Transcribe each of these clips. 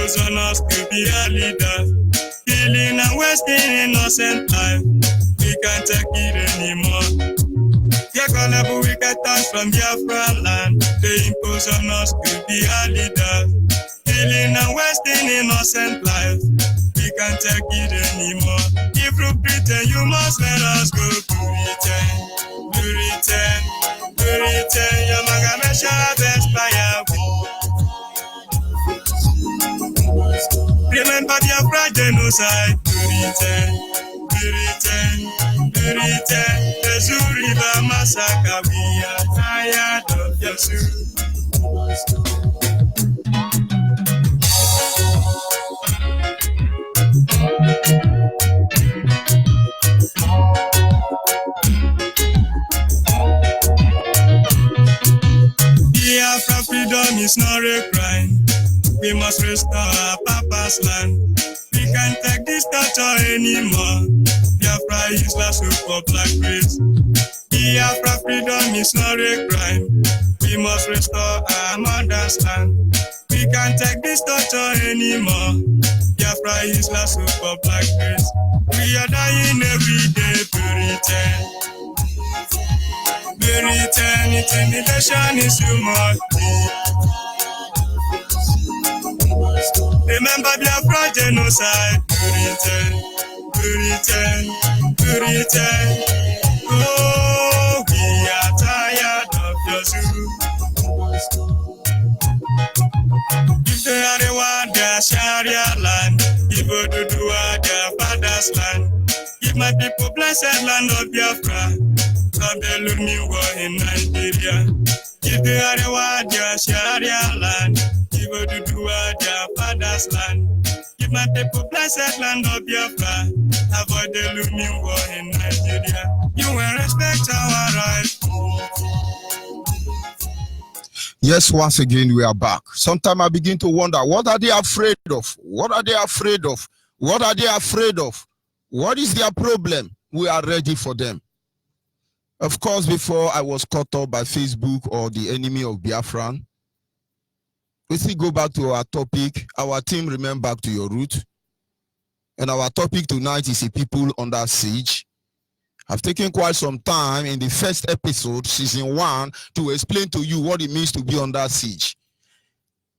impose on us to be a leader. Killing and wasting innocent life. We can't take it anymore. They're gonna wicked thoughts from Biafra land. They impose on us to be a leader. Killing and wasting innocent life. We can't take it anymore. If you pretend, you must let us go. Return. Your Magamesha expire. Remember Biafra genocide. Return. The Zuriba massacre. We are tired of your suit. Biafra freedom is not a crime. We must restore our papa's land. We can't take this torture anymore. Biafra is last hope for black race. Biafra freedom is not a crime. We must restore our mother's land. We can't take this torture anymore. Biafra is last hope for black race. We are dying every day to return. Intimidation is too much. Remember Biafra genocide. Return. Oh, we are tired of your zoo. If they are the one, their Sharia land. People to do their father's land. Give my people blessed land of Biafra. Stop the looming war in Nigeria. If they are the one, their Sharia land. People to do their father's land. Give my people blessed land of Biafra. Avoid the looming war in Nigeria. You will respect our rights. Yes, once again we are back. Sometimes I begin to wonder, what are they afraid of? What are they afraid of? What are they afraid of? What is their problem? We are ready for them. Of course, before I was caught up by Facebook or the enemy of Biafran, we still go back to our topic. Our team, remain back to your root. And our topic tonight is a people under siege. I've taken quite some time in the first episode, season 1, to explain to you what it means to be under siege.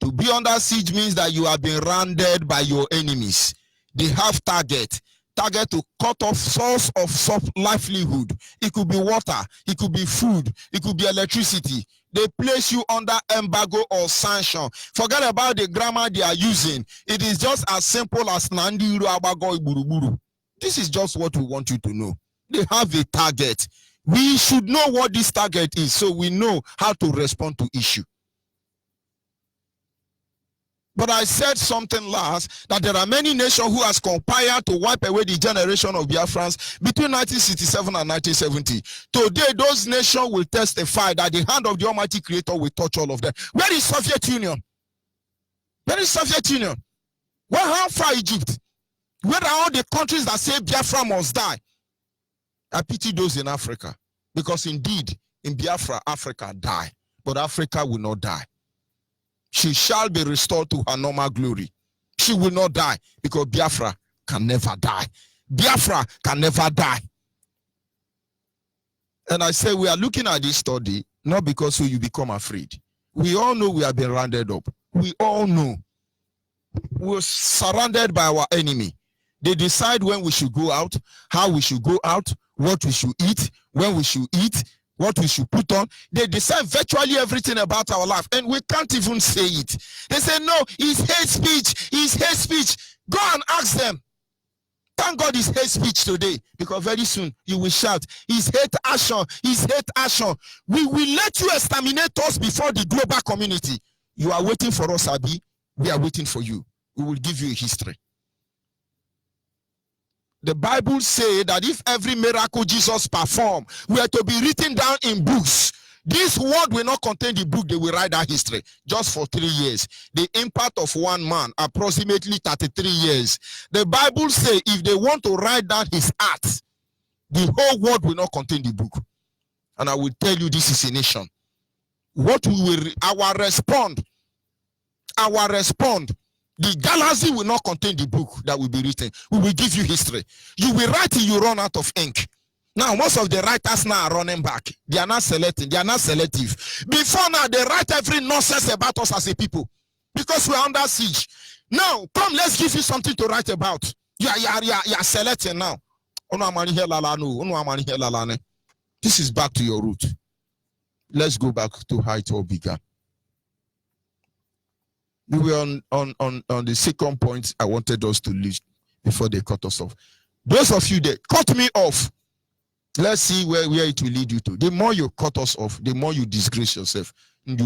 To be under siege means that you have been rounded by your enemies. They have target to cut off source of livelihood. It could be water, it could be food, it could be electricity. They place you under embargo or sanction. Forget about the grammar they are using. It is just as simple as Nandi Abago Buruburu. This is just what we want you to know. They have a target. We should know what this target is so we know how to respond to issue. But I said something last, that there are many nations who has conspired to wipe away the generation of Biafrans between 1967 and 1970. Today, those nations will testify that the hand of the Almighty Creator will touch all of them. Where is Soviet Union? Where is Soviet Union? How far Egypt? Where are all the countries that say Biafra must die? I pity those in Africa, because indeed, in Biafra, Africa die, but Africa will not die. She shall be restored to her normal glory. She will not die, because Biafra can never die. Biafra can never die. And I say we are looking at this study, not because you become afraid. We all know we have been rounded up. We all know. We're surrounded by our enemy. They decide when we should go out, how we should go out, what we should eat, when we should eat, what we should put on. They decide virtually everything about our life, and we can't even say it. They say, no, it's hate speech, it's hate speech. Go and ask them. Thank God it's hate speech today, because very soon you will shout, it's hate action, it's hate action. We will let you exterminate us before the global community. You are waiting for us, Abi. We are waiting for you. We will give you a history. The Bible says that if every miracle Jesus performed were to be written down in books, this world will not contain the book. They will write that history just for 3 years. The impact of one man, approximately 33 years. The Bible says if they want to write down his art, the whole world will not contain the book. And I will tell you, this is a nation. What we will, our response The galaxy will not contain the book that will be written. We will give you history. You will write it, you run out of ink. Now, most of the writers now are running back. They are not selecting. They are not selective. Before now, they write every nonsense about us as a people because we are under siege. Now, come, let's give you something to write about. You are selecting now. This is back to your root. Let's go back to how it all began. We were on the second point I wanted us to leave before they cut us off. Those of you that cut me off, let's see where it will lead you to. The more you cut us off, the more you disgrace yourself. In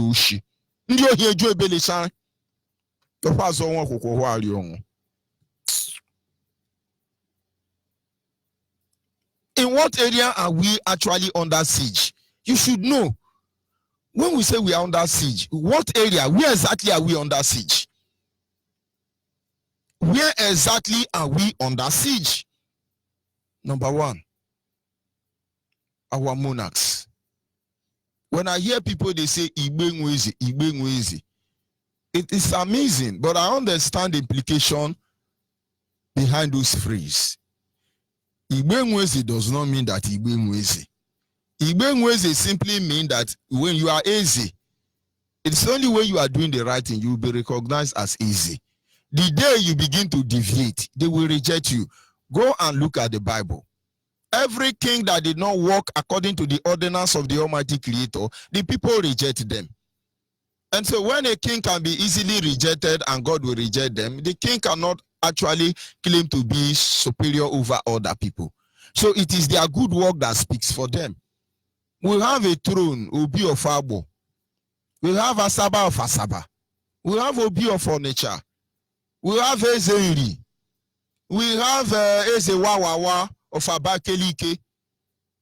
what area are we actually under siege? You should know. When we say we are under siege, what area, where exactly are we under siege? Where exactly are we under siege? Number one, our monarchs. When I hear people, they say, Igbe, it is amazing, but I understand the implication behind those phrases. Igbe does not mean that Igbe. Igbe simply mean that when you are easy, it's only when you are doing the right thing you will be recognized as easy. The day you begin to deviate, they will reject you. Go and look at the Bible. Every king that did not walk according to the ordinance of the Almighty Creator, the people reject them. And so when a king can be easily rejected and God will reject them, the king cannot actually claim to be superior over other people. So it is their good work that speaks for them. We have a throne, Obi of Abo. We have Asaba of Asaba. We have Obi of Onitsha. We have Ezeiri. We have Ezewawawa of Abakelike.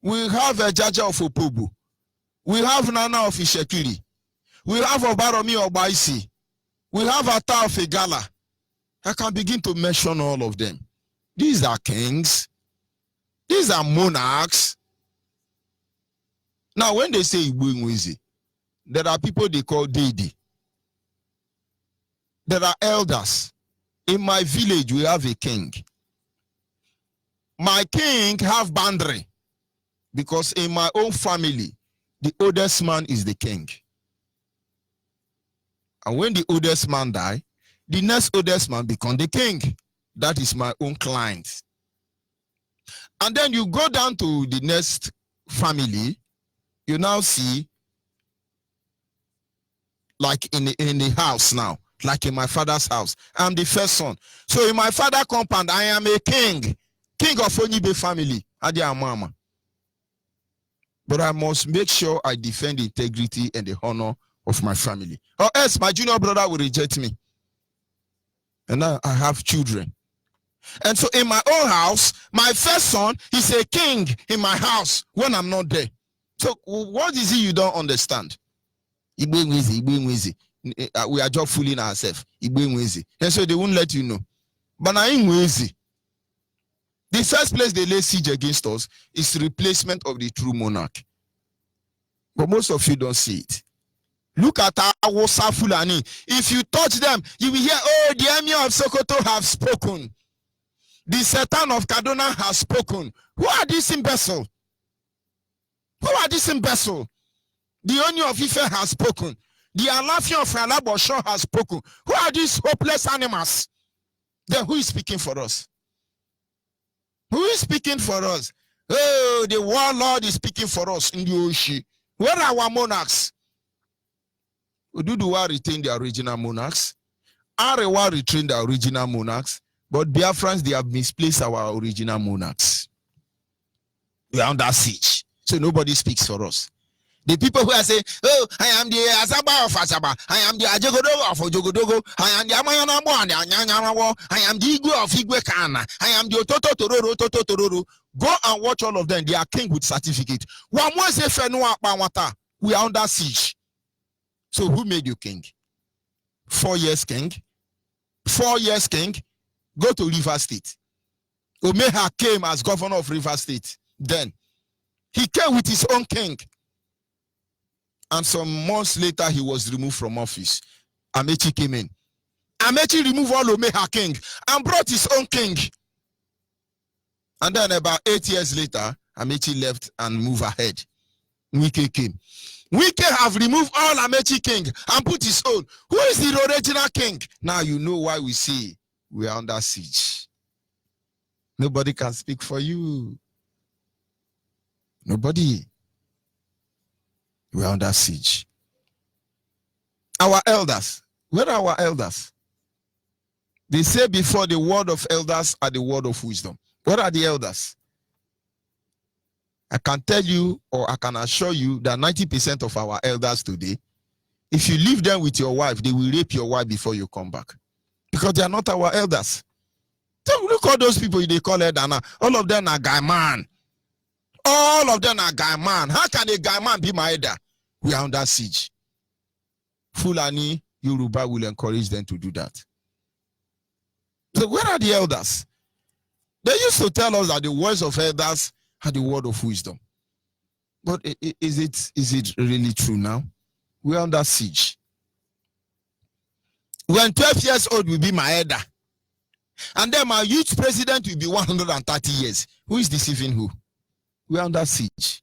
We have Jaja of Opobo. We have Nana of Ishekiri. We have Obaromi of Baisi. We have Ata of Igala. I can begin to mention all of them. These are kings. These are monarchs. Now, when they say Igbo, there are people they call deity. There are elders. In my village, we have a king. My king have boundary because in my own family, the oldest man is the king. And when the oldest man die, the next oldest man become the king. That is my own client. And then you go down to the next family, you now see, like in the house now, like in my father's house, I'm the first son. So in my father's compound, I am a king of Onyibe family, Adia Mama. But I must make sure I defend the integrity and the honor of my family. Or else my junior brother will reject me. And now I have children. And so in my own house, my first son is a king in my house when I'm not there. So what is it you don't understand? We are just fooling ourselves. And so they won't let you know. But I ain't easy. The first place they lay siege against us is the replacement of the true monarch. But most of you don't see it. Look at Awosa Fulani. If you touch them, you will hear, oh, the emir of Sokoto have spoken. The Sultan of Kaduna has spoken. Who are these imbeciles? Who are these imbeciles? The Onyi of Ife has spoken. The Alafi of Alabosho has spoken. Who are these hopeless animals? Then who is speaking for us? Who is speaking for us? Oh, the warlord is speaking for us in the Oshi. Where are our monarchs? Ududuwa retained the original monarchs. Arewa retained the original monarchs. But Biafrans, they have misplaced our original monarchs. We are under siege. So nobody speaks for us. The people who are saying, oh, I am the Asaba of Asaba. I am the Ajogodogo of Ojogodogo. I am the Amayanamo and the Anyanyanawo. I am the Igwe of Igwe Kana. I am the Ototo Tororo. Go and watch all of them. They are king with certificate. We are under siege. So who made you king? 4 years king? 4 years king? Go to River State. Omeha came as governor of River State. Then he came with his own king. And some months later, he was removed from office. Amechi came in. Amechi removed all Omeha king and brought his own king. And then about 8 years later, Amechi left and moved ahead. Wike came. Wike have removed all Amechi king and put his own. Who is the original king? Now you know why we say we are under siege. Nobody can speak for you. Nobody. We are under siege. Our elders. Where are our elders? They say before the word of elders are the word of wisdom. What are the elders? I can tell you, or I can assure you, that 90% of our elders today, if you leave them with your wife, they will rape your wife before you come back. Because they are not our elders. So look at those people they call elder now. All of them are guy man. All of them are guy man. How can a guy man be my elder? We are under siege. Fulani, Yoruba will encourage them to do that. So where are the elders? They used to tell us that the words of elders are the word of wisdom. But is it really true now? We're under siege. When 12 years old will be my elder, and then my youth president will be 130 years. Who is deceiving who? We're under siege.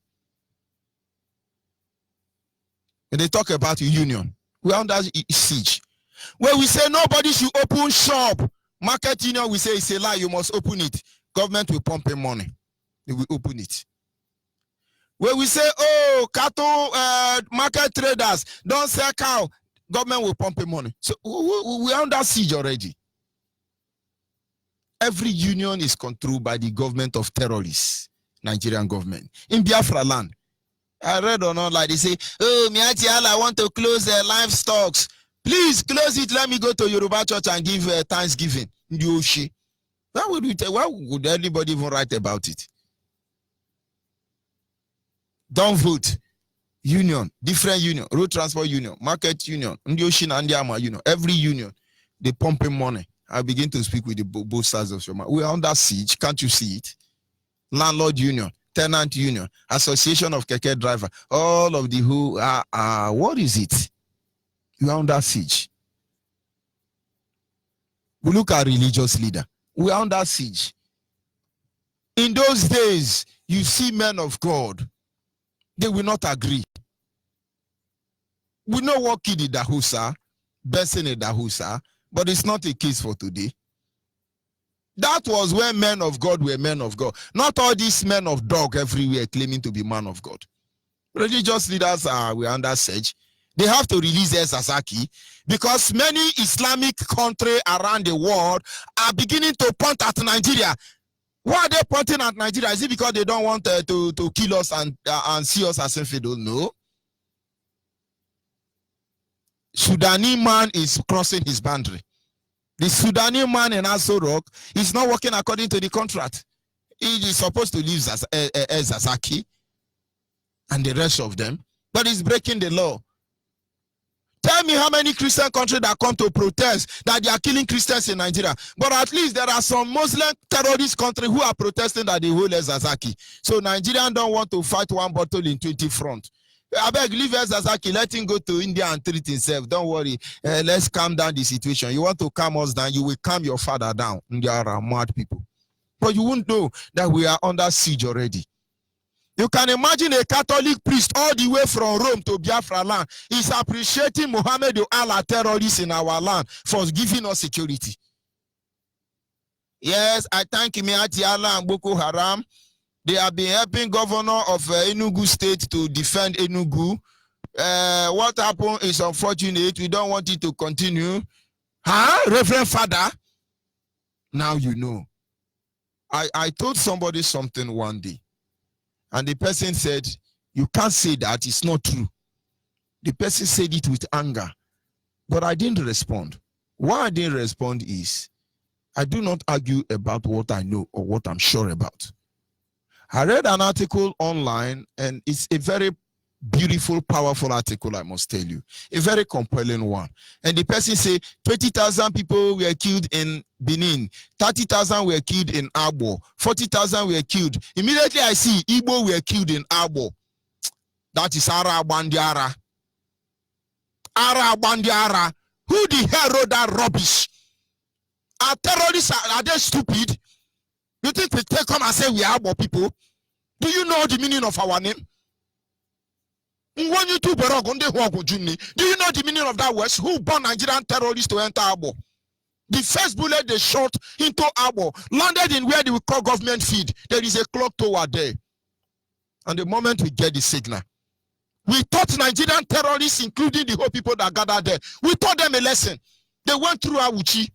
When they talk about union, we're under siege. When we say nobody should open shop, market union, we say it's a lie, you must open it. Government will pump in money. They will open it. When we say, oh, cattle market traders don't sell cow, government will pump in money. So we are under siege already. Every union is controlled by the government of terrorists, Nigerian government. In Biafra land, I read on online, they say, oh, Miatiala, I want to close livestock. Please close it. Let me go to Yoruba church and give Thanksgiving. Why would anybody even write about it? Don't vote. Union, different union, road transport union, market union, union, every union, they pumping money. I begin to speak with both sides of your mouth. We are under siege. Can't you see it? Landlord union, tenant union, association of keke driver, all of the who are what is it? We are under siege. We look at religious leader. We are under siege. In those days, you see men of God, they will not agree. We know what kid Dahusa, Benson Dahusa, but it's not a case for today. That was when men of God were men of God. Not all these men of dog everywhere claiming to be man of God. Religious leaders are under siege. They have to release El Sasaki because many Islamic countries around the world are beginning to point at Nigeria. Why are they pointing at Nigeria? Is it because they don't want to kill us and see us as infidel? No. Sudani man is crossing his boundary. The Sudani man in Aso Rock is not working according to the contract. He is supposed to leave El Sasaki and the rest of them, but he's breaking the law. Tell me how many Christian countries that come to protest that they are killing Christians in Nigeria. But at least there are some Muslim terrorist countries who are protesting that they hold El Sasaki. So Nigerians don't want to fight one battle in 20 fronts. I beg, leave El Sasaki, let him go to India and treat himself. Don't worry. Let's calm down the situation. You want to calm us down, you will calm your father down. They are mad people. But you won't know that we are under siege already. You can imagine a Catholic priest all the way from Rome to Biafra land is appreciating Muhammad Allah terrorists in our land for giving us security. Yes, I thank Miati Allah and Boko Haram. They have been helping governor of Enugu state to defend Enugu. What happened is unfortunate. We don't want it to continue. Huh? Reverend Father? Now you know. I told somebody something one day. And the person said, you can't say that, it's not true. The person said it with anger. But I didn't respond. Why I didn't respond is, I do not argue about what I know or what I'm sure about. I read an article online, and it's a very beautiful, powerful article, I must tell you. A very compelling one. And the person said, 20,000 people were killed in Benin, 30,000 were killed in Abo, 40,000 were killed. Immediately I see Igbo were killed in Abo. That is Ara Bandiara. Ara Bandiara. Who the hell wrote that rubbish? Are terrorists, are they stupid? You think we take come and say we are Abo people? Do you know the meaning of our name? Do you know the meaning of that word? Who born Nigerian terrorists to enter Abo? The first bullet they shot into Abo landed in where they will call government feed. There is a clock tower there. And the moment we get the signal, we taught Nigerian terrorists, including the whole people that gathered there, we taught them a lesson. They went through Awuchi,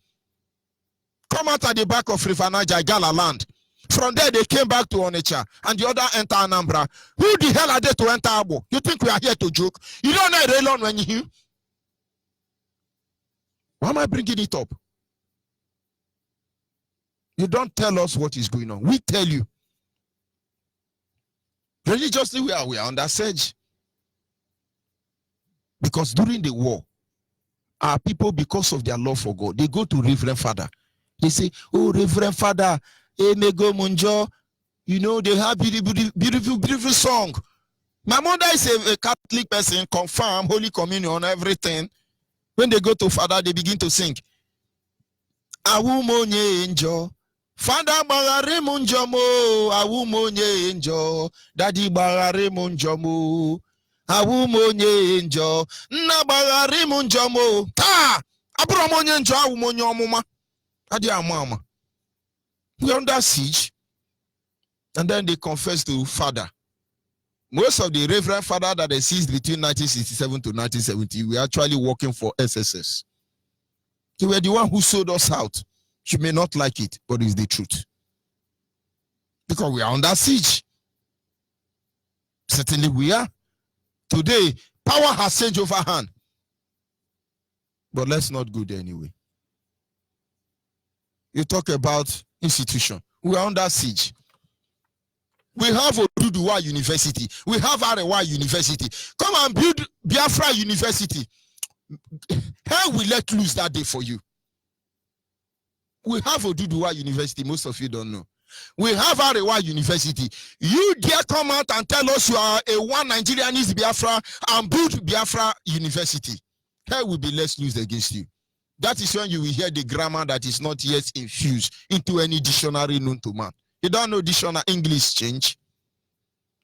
come out at the back of River Niger, Gala land. From there, they came back to Onitsha, and the other enter Anambra. Who the hell are they to enter Abo? You think we are here to joke? You don't know Raylon when you hear? Why am I bringing it up? You don't tell us what is going on. We tell you. Religiously, we are under siege. Because during the war, our people, because of their love for God, they go to Reverend Father. They say, oh, Reverend Father, Emego Munjo, you know, they have beautiful song. My mother is a Catholic person, confirm, Holy Communion, everything. When they go to Father, they begin to sing. Awumonye enjo. Father bagare munjomo. Awumonye enjo. Daddy bagare munjomo. Awumonye enjo. Nna bagare munjomo. Ta! Abromonye enjo awumonye omuma. Adi amama. We are under siege. And then they confess to Father. Most of the Reverend Father that they seized between 1967 to 1970 were actually working for SSS. They were the one who sold us out. You may not like it, but it's the truth. Because we are under siege. Certainly we are. Today, power has changed over hand. But let's not go there anyway. You talk about institution. We are under siege. We have Oduduwa University. We have Arewa University. Come and build Biafra University. Hell will let loose that day for you. We have Oduduwa University. Most of you don't know. We have Arewa University. You dare come out and tell us you are a one Nigerianist Biafra and build Biafra University. Hell will be let loose against you. That is when you will hear the grammar that is not yet infused into any dictionary known to man. You don't know dictionary English change.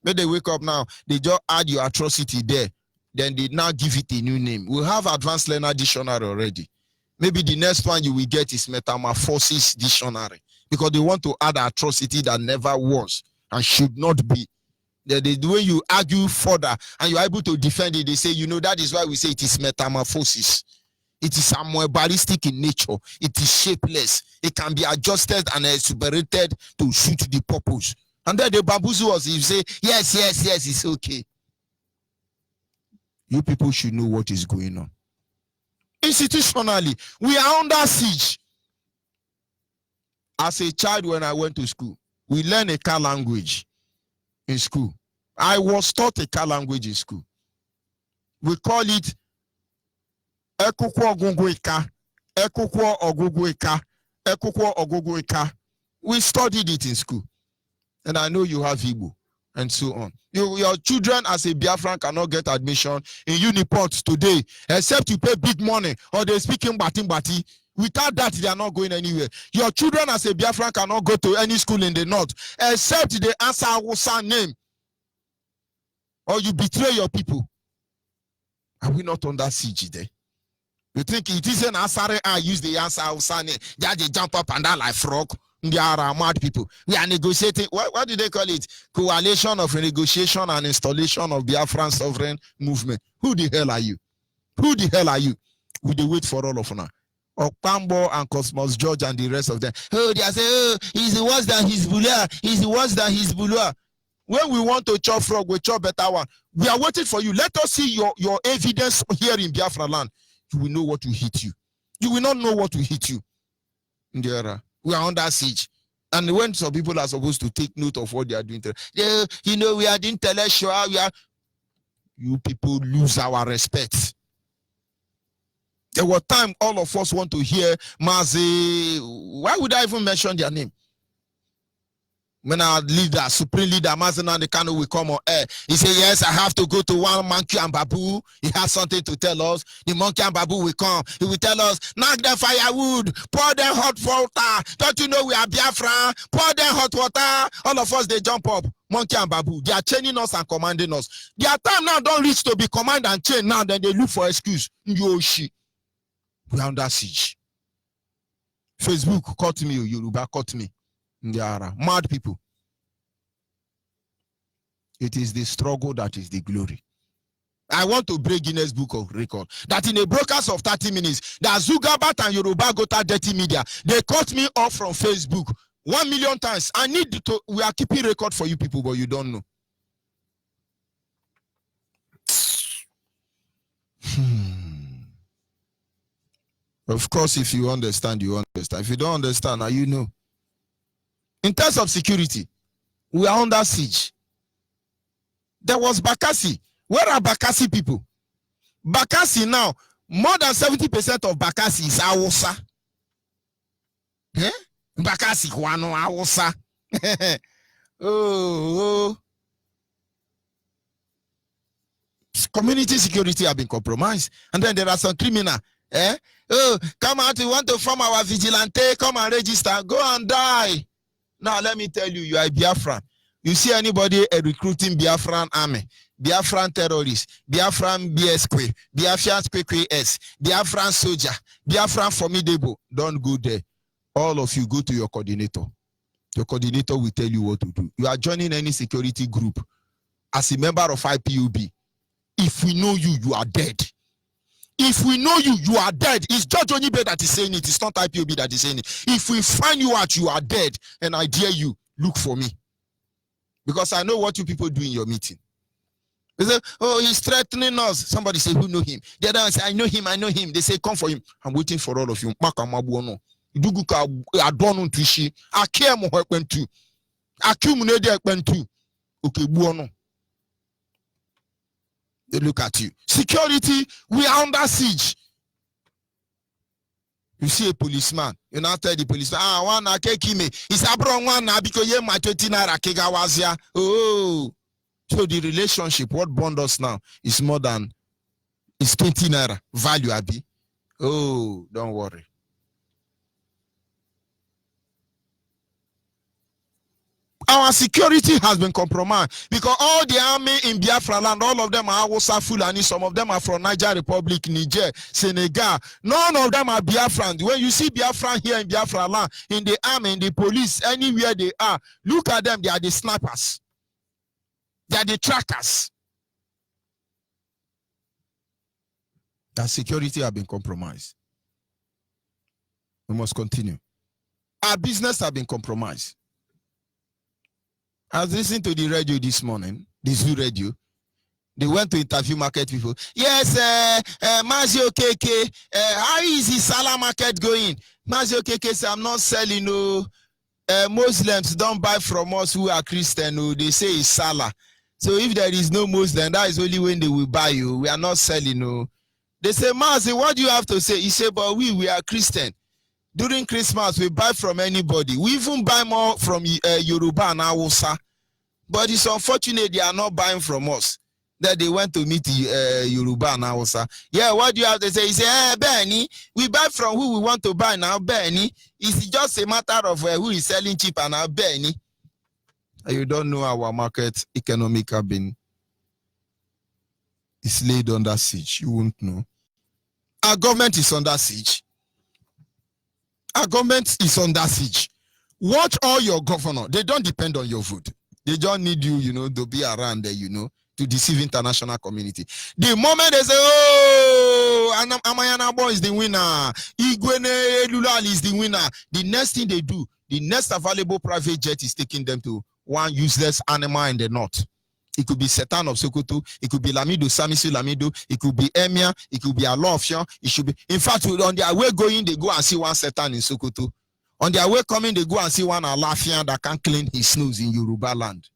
When they wake up now, they just add your atrocity there. Then they now give it a new name. We have advanced learner dictionary already. Maybe the next one you will get is metamorphosis dictionary. Because they want to add atrocity that never was and should not be. The way you argue further and you're able to defend it, they say, you know, that is why we say it is metamorphosis. It is amoebalistic in nature. It is shapeless. It can be adjusted and superated to suit the purpose. And then the bamboozle us. You say, yes, it's okay. You people should know what is going on. Institutionally, we are under siege. As a child, when I went to school, we learned a car language in school. I was taught a car language in school. We call it Ekukwo Ogunguika. Ekukwo Ogunguika. Ekukwo Ogunguika. We studied it in school. And I know you have Igbo and so on. Your children as a Biafran cannot get admission in Uniport today except you pay big money or they speak in Bati. Without that, they are not going anywhere. Your children as a Biafran cannot go to any school in the north except they answer Hausa name or you betray your people. Are we not under siege there? You think it is an answer? I use the answer Hausa name. They jump up and down like frog. They are mad people. We are negotiating. What do they call it? Coalition of negotiation and installation of Biafran sovereign movement. Who the hell are you? Who the hell are you? We do wait for all of now. Okpambo and Cosmos George and the rest of them. Oh, they are saying, oh, he's the worse than Hezbollah. He's the worse than Hezbollah. When we want to chop frog, we chop better one. We are waiting for you. Let us see your evidence here in Biafra land. You will know what will hit you. You will not know what will hit you. We are under siege. And when some people are supposed to take note of what they are doing, you know, we are the intellectual. You people lose our respect. There was time all of us want to hear Mazi. Why would I even mention their name? When our leader, supreme leader, Mazana the Kano will come on air, he say, yes, I have to go to one monkey and babu. He has something to tell us. The monkey and babu will come. He will tell us, knock the firewood, pour them hot water. Don't you know we are Biafra? Pour them hot water. All of us, they jump up. Monkey and babu. They are chaining us and commanding us. Their time now don't reach to be command and chain. Now then they look for excuse. Yoshi. We are under siege. Facebook caught me, Yoruba caught me. They are mad people. It is the struggle that is the glory. I want to break Guinness Book of Record that in a broadcast of 30 minutes, that Zugabat and Yoruba Gota Dirty Media, they cut me off from Facebook 1 million times. I need to, we are keeping record for you people, but you don't know. Of course, if you understand, you understand. If you don't understand, now you know. In terms of security, we are under siege. There was Bakassi. Where are Bakassi people? Bakassi now, more than 70% of Bakassi is Hausa. Eh? Bakassi, Kwano, Hausa. Oh. Community security have been compromised. And then there are some criminals. Eh? Oh, come out, we want to form our vigilante, come and register, go and die. Now, let me tell you, you are a Biafran. You see anybody recruiting Biafran army, Biafran terrorists, Biafran BSQ, Biafran QQS, Biafran soldier, Biafran formidable, don't go there. All of you go to your coordinator. Your coordinator will tell you what to do. You are joining any security group as a member of IPOB. If we know you, you are dead. If we know you, you are dead. It's Judge Onyibe that is saying it. It's not IPOB that is saying it. If we find you out, you are dead. And I dare you, look for me. Because I know what you people do in your meeting. They say, oh, he's threatening us. Somebody say, who know him? The other one say, I know him, I know him. They say, come for him. I'm waiting for all of you. Okay, buono. They look at you. Security, we are under siege. You see a policeman, you now tell the policeman, one akekime. It's abron one because ye my 20 naira kegawazia. Oh, so the relationship, what bond us now is more than is 20 naira value, Abi. Oh, don't worry. Our security has been compromised because all the army in Biafra land, all of them are Hausa Fulani, some of them are from Niger Republic, Niger, Senegal. None of them are Biafrans. When you see Biafran here in Biafra land, in the army, in the police, anywhere they are, look at them, they are the snipers. They are the trackers. That security has been compromised. We must continue. Our business has been compromised. I was listening to the radio this morning, the Zoo radio. They went to interview market people. Yes, Mazio KK, how is the Salah market going? Mazio KK said, I'm not selling. No, Muslims don't buy from us who are Christian. No, they say it's Salah. So if there is no Muslim, that is only when they will buy you. We are not selling. No. They say, Mazio, what do you have to say? He said, but we are Christian. During Christmas, we buy from anybody. We even buy more from Yoruba and Hausa. But it's unfortunate they are not buying from us. That they went to meet Yoruba and Hausa. Yeah, what do you have to say? He said, Benny, we buy from who we want to buy now, Benny. It's just a matter of who is selling cheap and now, Benny. You don't know our market economic have been is laid under siege. You won't know. Our government is under siege. Our government is under siege. Watch all your governors. They don't depend on your vote. They just need you, to be around there, to deceive international community. The moment they say, oh, Amayana Boy is the winner, Igwene Lulal is the winner, the next thing they do, the next available private jet is taking them to one useless animal in the north. It could be Satan of Sokoto, it could be Lamido, Samisu Lamido, it could be Emir, it could be Alofia, it should be. In fact, on their way going, they go and see one Satan in Sokoto. On their way coming, they go and see one Alafia that can clean his nose in Yoruba land.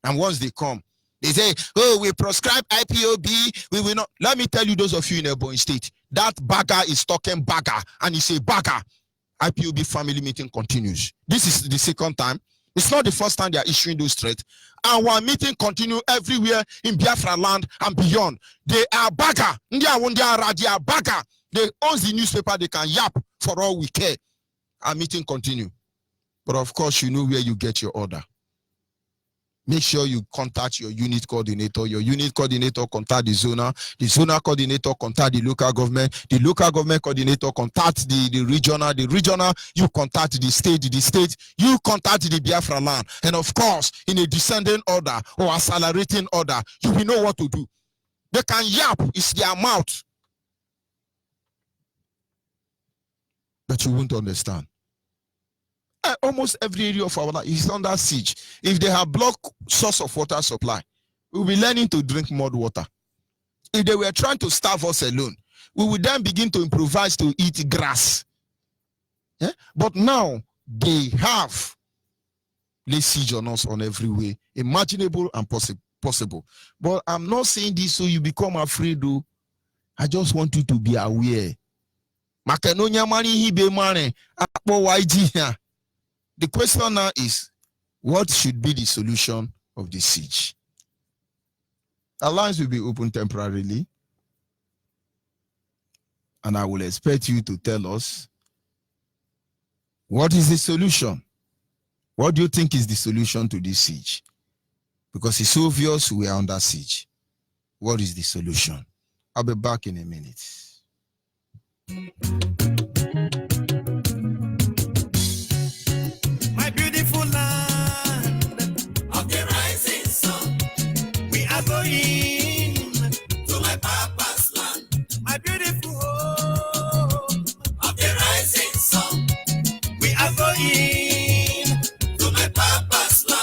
And once they come, they say, oh, we prescribe IPOB, we will not. Let me tell you, those of you in Ebonyi State, that bagger is talking bagger, and he say bagger. IPOB family meeting continues. This is the second time. It's not the first time they are issuing those threats. Our meeting continue everywhere in Biafra land and beyond. They are bagger. They are bagger. They own the newspaper. They can yap for all we care. Our meeting continue. But of course, you know where you get your order. Make sure you contact your unit coordinator. Your unit coordinator contact the zonal coordinator contact the local government coordinator contact the regional you contact the state you contact the Biafra land. And of course, in a descending order or accelerating order, you will know what to do. They can yap, it's their mouth, but you won't understand. Almost every area of our life is under siege. If they have blocked source of water supply, we'll be learning to drink mud water. If they were trying to starve us alone, we would then begin to improvise to eat grass. Yeah? But now they have laid siege on us on every way, imaginable and possible. But I'm not saying this so you become afraid, though. I just want you to be aware. The question now is, what should be the solution of the siege? Our lines will be open temporarily, and I will expect you to tell us, what is the solution? What do you think is the solution to this siege? Because it's obvious we are under siege. What is the solution? I'll be back in a minute. Beautiful land of the rising sun, we are going to my papa's land. My beautiful home of the rising sun, we are going to my papa's land.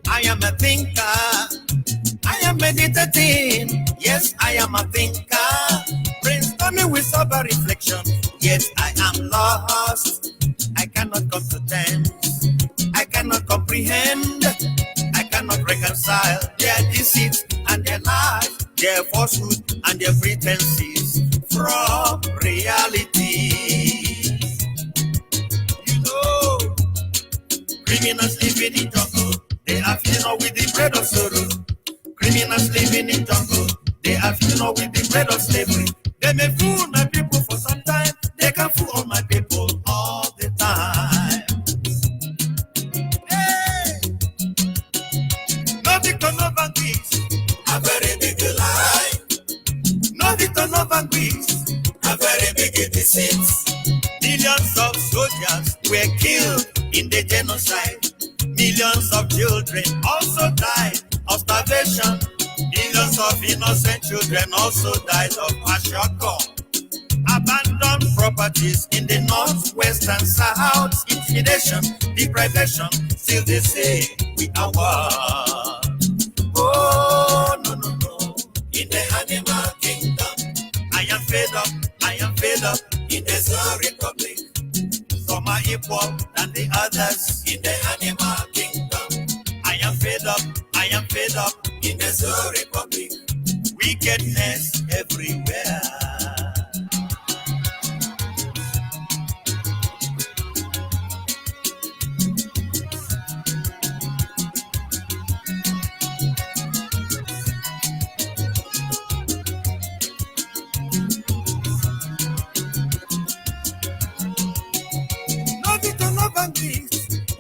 I am a thinker. I am meditating. Yes, I am a thinker. Brainstorming with sober reflection. Yes, I am lost. I cannot come to terms. I cannot comprehend. I cannot reconcile their deceit and their lies, their falsehood and their pretenses from reality. You know, criminals living in jungle, they are feeding with the bread of sorrow. Criminals living in jungle, they are feeding with the bread of slavery. They may fool my people for some time, they can fool all my people all the time. Hey! No victor, no vanquish, a very big lie. No victor, no vanquish, a very big deceit. Millions of soldiers were killed in the genocide. Millions of children also died of starvation. Millions of innocent children also died of kwashiorkor. Abandoned properties in the north, west, and south. Intimidation, deprivation. Still they say we are one. Oh, no, no, no. In the animal kingdom, I am fed up. I am fed up in the Zoo Republic. Some are equal than the others in the animal kingdom. I am fed up in the Zoo Republic. Wickedness everywhere.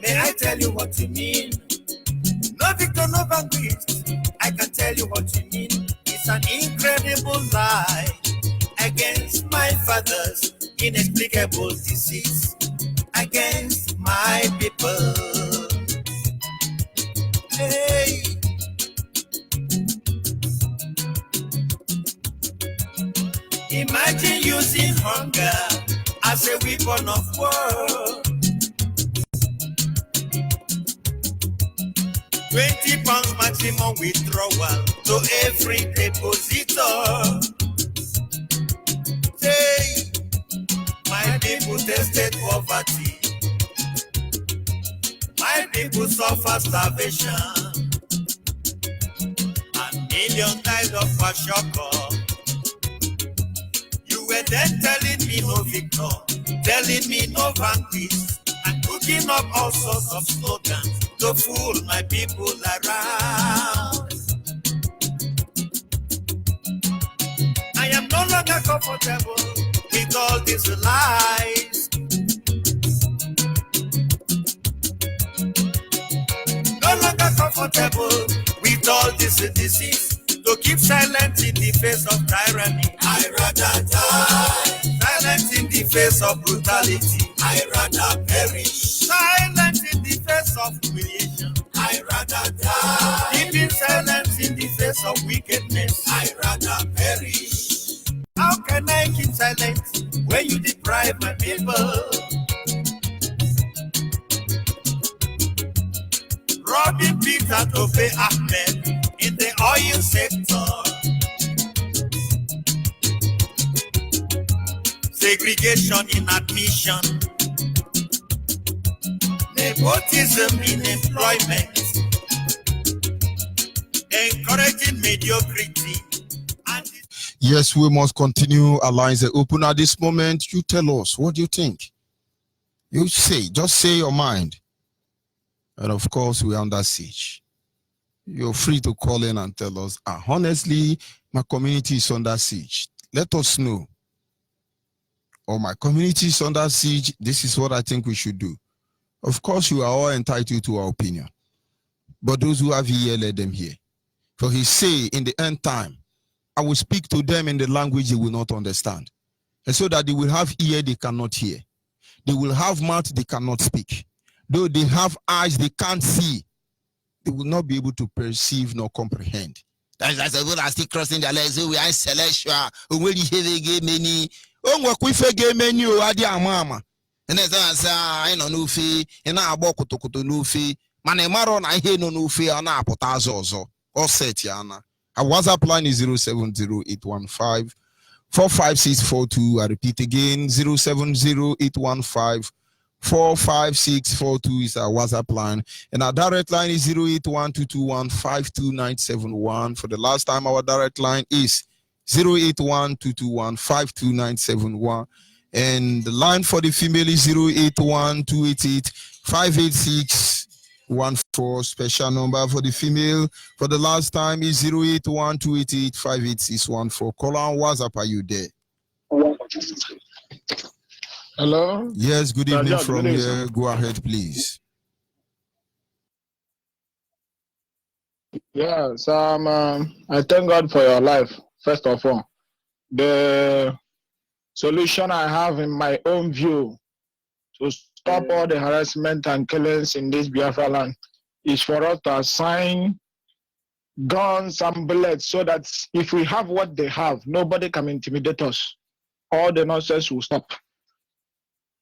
May I tell you what you mean? No victor, no vanquished. I can tell you what you mean. It's an incredible lie against my father's inexplicable disease, against my people. Hey. Imagine using hunger as a weapon of war. 20 pounds maximum withdrawal to every depositor. Say, my people tested poverty. My people suffer starvation. And millions died of kwashiorkor. You were then telling me no victor, telling me no vanquish, and cooking up all sorts of slogans to fool my people around. I am no longer comfortable with all these lies. No longer comfortable with all this disease. To keep silent in the face of tyranny, I rather die. Silent in the face of brutality, I rather perish. Silent in the face of humiliation, I rather die. Keeping silent in the face of wickedness, I rather perish. How can I keep silent when you deprive my people? Robbing Peter to pay Ahmed in the oil sector. Segregation in admission. Nepotism in employment. Encouraging mediocrity. Yes, we must continue our lines are open at this moment. You tell us, what do you think? You say, just say your mind. And of course, we're under siege. You're free to call in and tell us, honestly, my community is under siege. Let us know. Or my community is under siege. This is what I think we should do. Of course, you are all entitled to our opinion. But those who have ear, let them hear. For he say, in the end time, I will speak to them in the language they will not understand. And so that they will have ear, they cannot hear. They will have mouth, they cannot speak. Though they have eyes, they can't see. They will not be able to perceive nor comprehend. That's the people are still crossing their legs. We are celestial. We have many. Many. Adi amama. And as I say, I know no fee. And I walk to no fee. Manemaron, I hear no fee. And I put azozo. Or set yana. Our WhatsApp line is 070815 45642. I repeat again, 070815 45642 is our WhatsApp line, and our direct line is 08122152971. For the last time, our direct line is 08122152971, and the line for the female is 08128858614. Special number for the female for the last time is 08128858614. Call on WhatsApp. Are you there? Hello? Yes, good evening from here. Go ahead, please. Yes, I thank God for your life, first of all. The solution I have in my own view to stop all the harassment and killings in this Biafra land is for us to assign guns and bullets so that if we have what they have, nobody can intimidate us. All the nonsense will stop.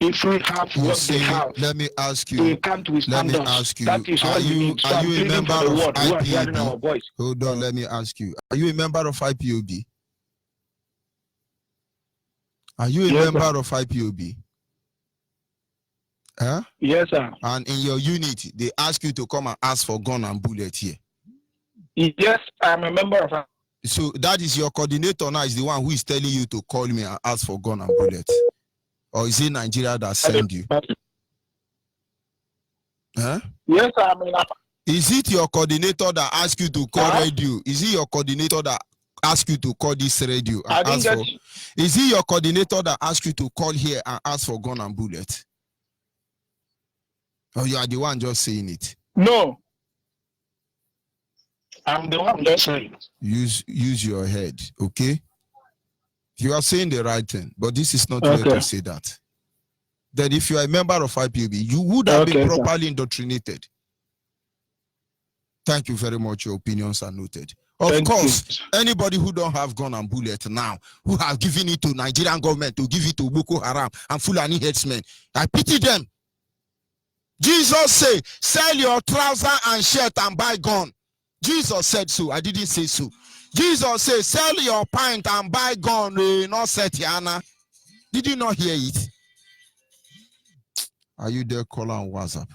If we have what they have, let me ask you. They can't withstand let me us. ask you. That is what we need. So are you a member of IPOB? Hold on, let me ask you. Are you a member of IPOB? Are you a member of IPOB? Huh? Yes, sir. And in your unit, they ask you to come and ask for gun and bullet here. Yes, I'm a member of. So that is your coordinator now is the one who is telling you to call me and ask for gun and bullet. Or is it Nigeria that send you? Huh? Yes, I mean. Is it your coordinator that asked you to call radio? Is it your coordinator that asked you to call this radio and ask for? Is it your coordinator that asked you to call here and ask for gun and bullet? Or you are the one just saying it? No. I'm the one just saying it. Use your head, okay? You are saying the right thing, but this is not where to say that. That if you are a member of IPOB, you would have been properly indoctrinated. Thank you very much. Your opinions are noted. Of course, anybody who don't have gun and bullet now, who have given it to Nigerian government to give it to Boko Haram and Fulani headsmen, I pity them. Jesus said, sell your trouser and shirt and buy gun. Jesus said so. I didn't say so. Jesus said, sell your pint and buy gun. Not set Yana. Did you not hear it? Are you there? Call on WhatsApp.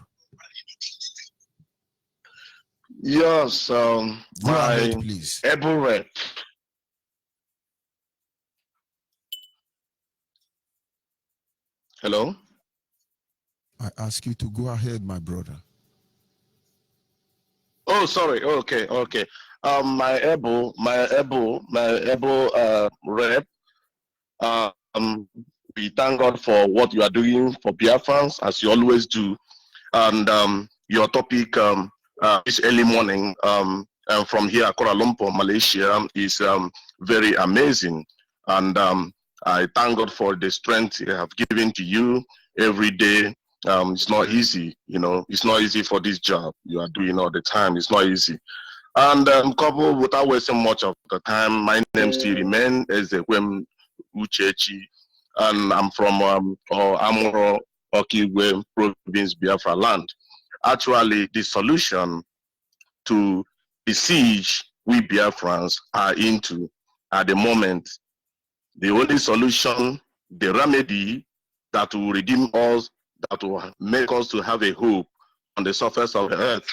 Yes, Go my ahead, please. able rep. Hello? I ask you to go ahead, my brother. Oh, sorry. Okay. My able rep. We thank God for what you are doing for Biafrans, as you always do. And your topic this early morning from here, Kuala Lumpur, Malaysia, is very amazing. And I thank God for the strength He have given to you every day. It's not easy, it's not easy for this job you are doing all the time. It's not easy. And coupled without wasting much of the time, my name still remains Ezekwem Uchechi, and I'm from Amuro Okigwe province, Biafra land. Actually, the solution to the siege we Biafrans are into at the moment, the only solution, the remedy that will redeem us, that will make us to have a hope on the surface of the earth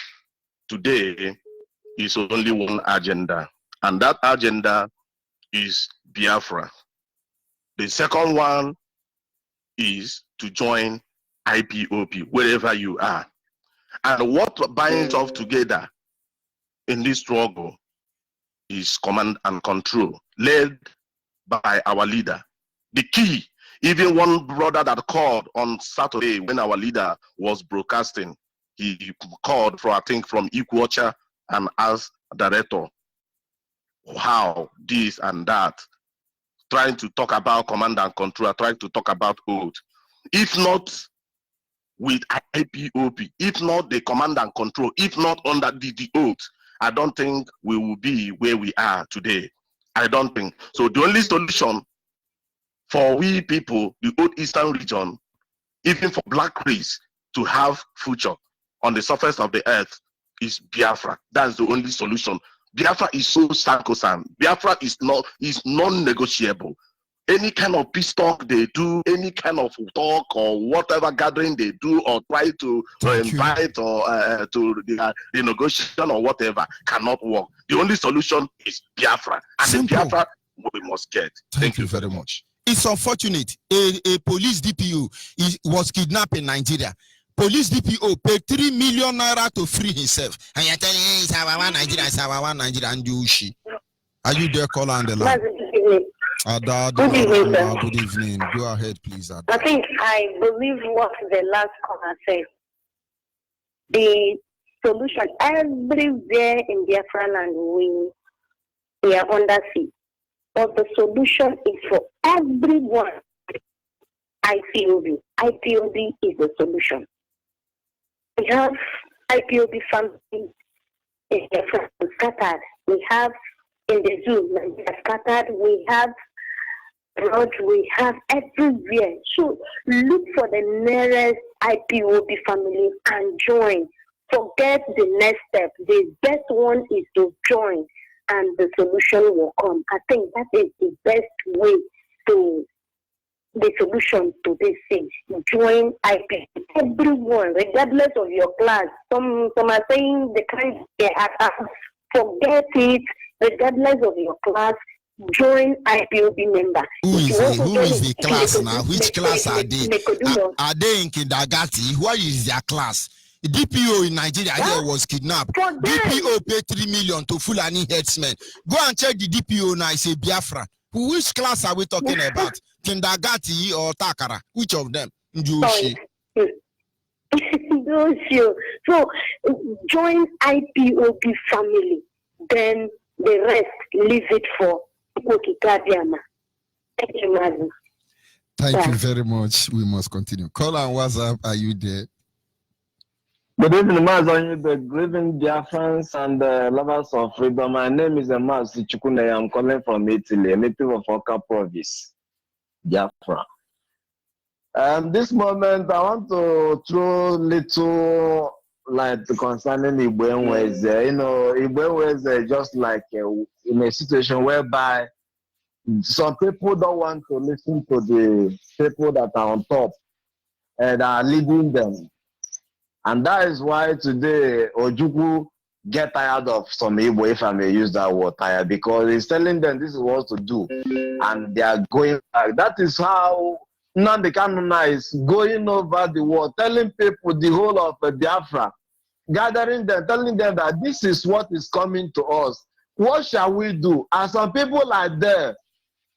today, is only one agenda, and that agenda is Biafra. The second one is to join IPOP wherever you are. And what binds us together in this struggle is command and control, led by our leader. The key, even one brother that called on Saturday when our leader was broadcasting, he called from, I think, from Equator and asked director how this and that, trying to talk about command and control, trying to talk about oath. If not with IPOP, if not the command and control, if not under the oath, I don't think we will be where we are today. I don't think. So the only solution for we people, the old Eastern region, even for black race to have future on the surface of the earth, is Biafra. That's the only solution. Biafra is so sacrosanct. Biafra is non-negotiable. Any kind of peace talk they do, any kind of talk or whatever gathering they do, or try to invite or to the negotiation or whatever, cannot work. The only solution is Biafra, and Simple. the Biafra we must get. Thank you very much. It's unfortunate. A police DPO was kidnapped in Nigeria. Police DPO paid 3 million naira to free himself. And you're telling me it's our one Nigeria, it's our one Nigeria, and you she. Are you there, caller on the line? Good evening, sir. Good evening. Go ahead, please. Ada. I think I believe what the last caller said. The solution everywhere in Biafra land, we are under siege. But the solution is for everyone. IPOB. IPOB is the solution. We have IPOB families in Biafra scattered. We have in the zoo, Nigeria scattered. We have abroad. We have everywhere. So look for the nearest IPOB family and join. Forget the next step. The best one is to join, and the solution will come. I think that is the best way to the solution to this thing. Join IP. Everyone, regardless of your class. Some are saying they can't get forget it, regardless of your class. Join IPOB member. Who is the class now? Which class are they? Are they in kindergarten? What is their class? The DPO in Nigeria here was kidnapped. DPO paid 3 million to Fulani headsmen. Go and check the DPO now. It's a Biafra. Which class are we talking about? Kindergarten or Takara? Which of them? Njoshi. So join IPOB family. Then the rest leave it for Kokikadiama. Thank you, madam. Thank you very much. We must continue. Call on WhatsApp. Are you there? Good evening, Onyibe. Good evening, dear friends and lovers of freedom. My name is Mas Chukune. I'm calling from Italy, a native of Oka province, Biafra. This moment, I want to throw little light concerning Igbenweze. You know, Igbenweze just like in a situation whereby some people don't want to listen to the people that are on top and are leading them. And that is why today Ojukwu get tired of some Igbo, if I may use that word, tired, because he's telling them this is what to do. And they are going back. That is how Nnamdi Kanu is going over the world, telling people the whole of Biafra, gathering them, telling them that this is what is coming to us. What shall we do? And some people are there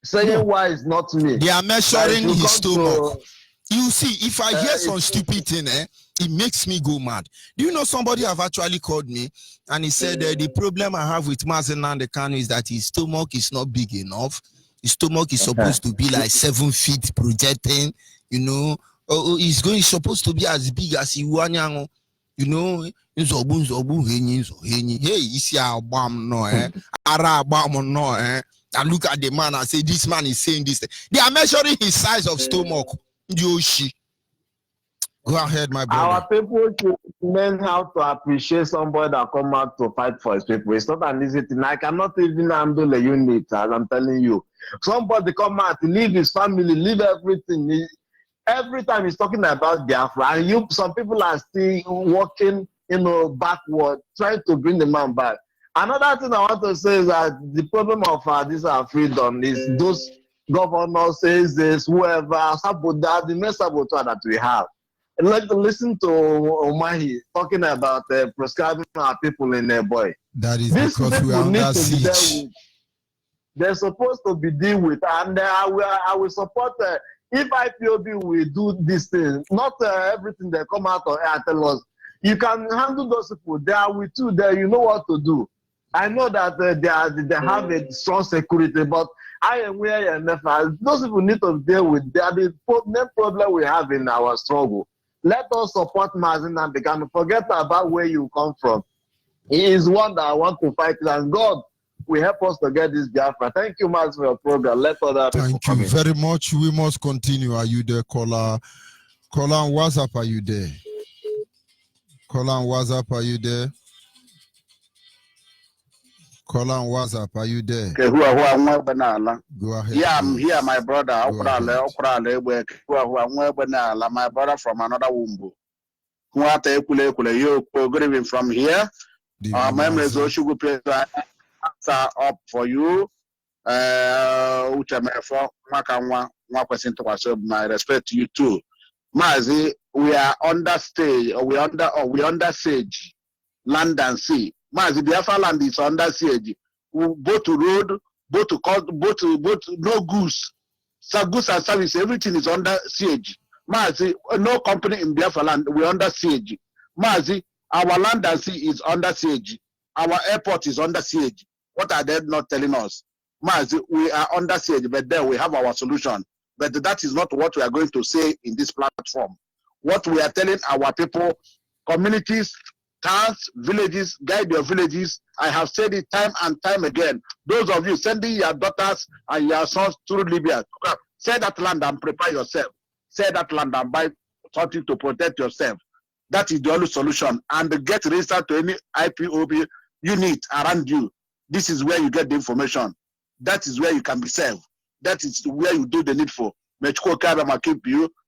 saying, why is not me? They are measuring his stomach. You see, if I hear some stupid thing, it makes me go mad. Do you know somebody have actually called me and he said the problem I have with Mazen Nnamdi Kanu is that his stomach is not big enough. His stomach is supposed to be like 7 feet projecting, you know. He's supposed to be as big as Iwanyango, you know. Hey, you see how bomb no, Ara bomb no, and look at the man and say, this man is saying this. They are measuring his size of stomach. Yoshi. Go ahead, my brother. Our people should learn how to appreciate somebody that come out to fight for his people. It's not an easy thing. I cannot even handle a unit, as I'm telling you. Somebody come out, leave his family, leave everything. Every time he's talking about Biafra, and some people are still walking, you know, backward, trying to bring the man back. Another thing I want to say is that the problem of this freedom is those governors says this, whoever, sabotage, the main saboteur that we have. And like to listen to Omahi talking about prescribing our people in their boy. That is these because we are under siege. They're supposed to be dealt with, and I will support if IPOB will do this thing. Not everything they come out of air tell us. You can handle those people. They are with you there. You know what to do. I know that they have a strong security, but I am where I am. Those people need to deal with. They are the main problem we have in our struggle. Let us support Mazen Nnamdi Kanu. Forget about where you come from. He is one that I want to fight, and God will help us to get this Biafra. Thank you, Mazen, for your program. Let other people come in. Thank you very much. We must continue. Are you there, caller? Caller on WhatsApp, are you there? Caller on WhatsApp, are you there? Caller on WhatsApp, are you there? Okay, who Go ahead. Yeah, I'm here, my brother. My brother from another womb. Good evening from here. My name is Oshugu Peter. Up for you. My respect to you too. Mazi, we are under stage, or we under siege, land and sea. Mazi, Biafra land is under siege. Both to road, both to no goods. So goods and service, everything is under siege. Mazi, no company in Biafra land, we under siege. Mazi, our land and sea is under siege. Our airport is under siege. What are they not telling us? Mazi, we are under siege, but then we have our solution. But that is not what we are going to say in this platform. What we are telling our people, communities, towns, villages, guide your villages. I have said it time and time again. Those of you sending your daughters and your sons through Libya, sell that land and prepare yourself. Sell that land and buy something to protect yourself. That is the only solution. And get registered to any IPOB unit around you. This is where you get the information. That is where you can be served. That is where you do the needful.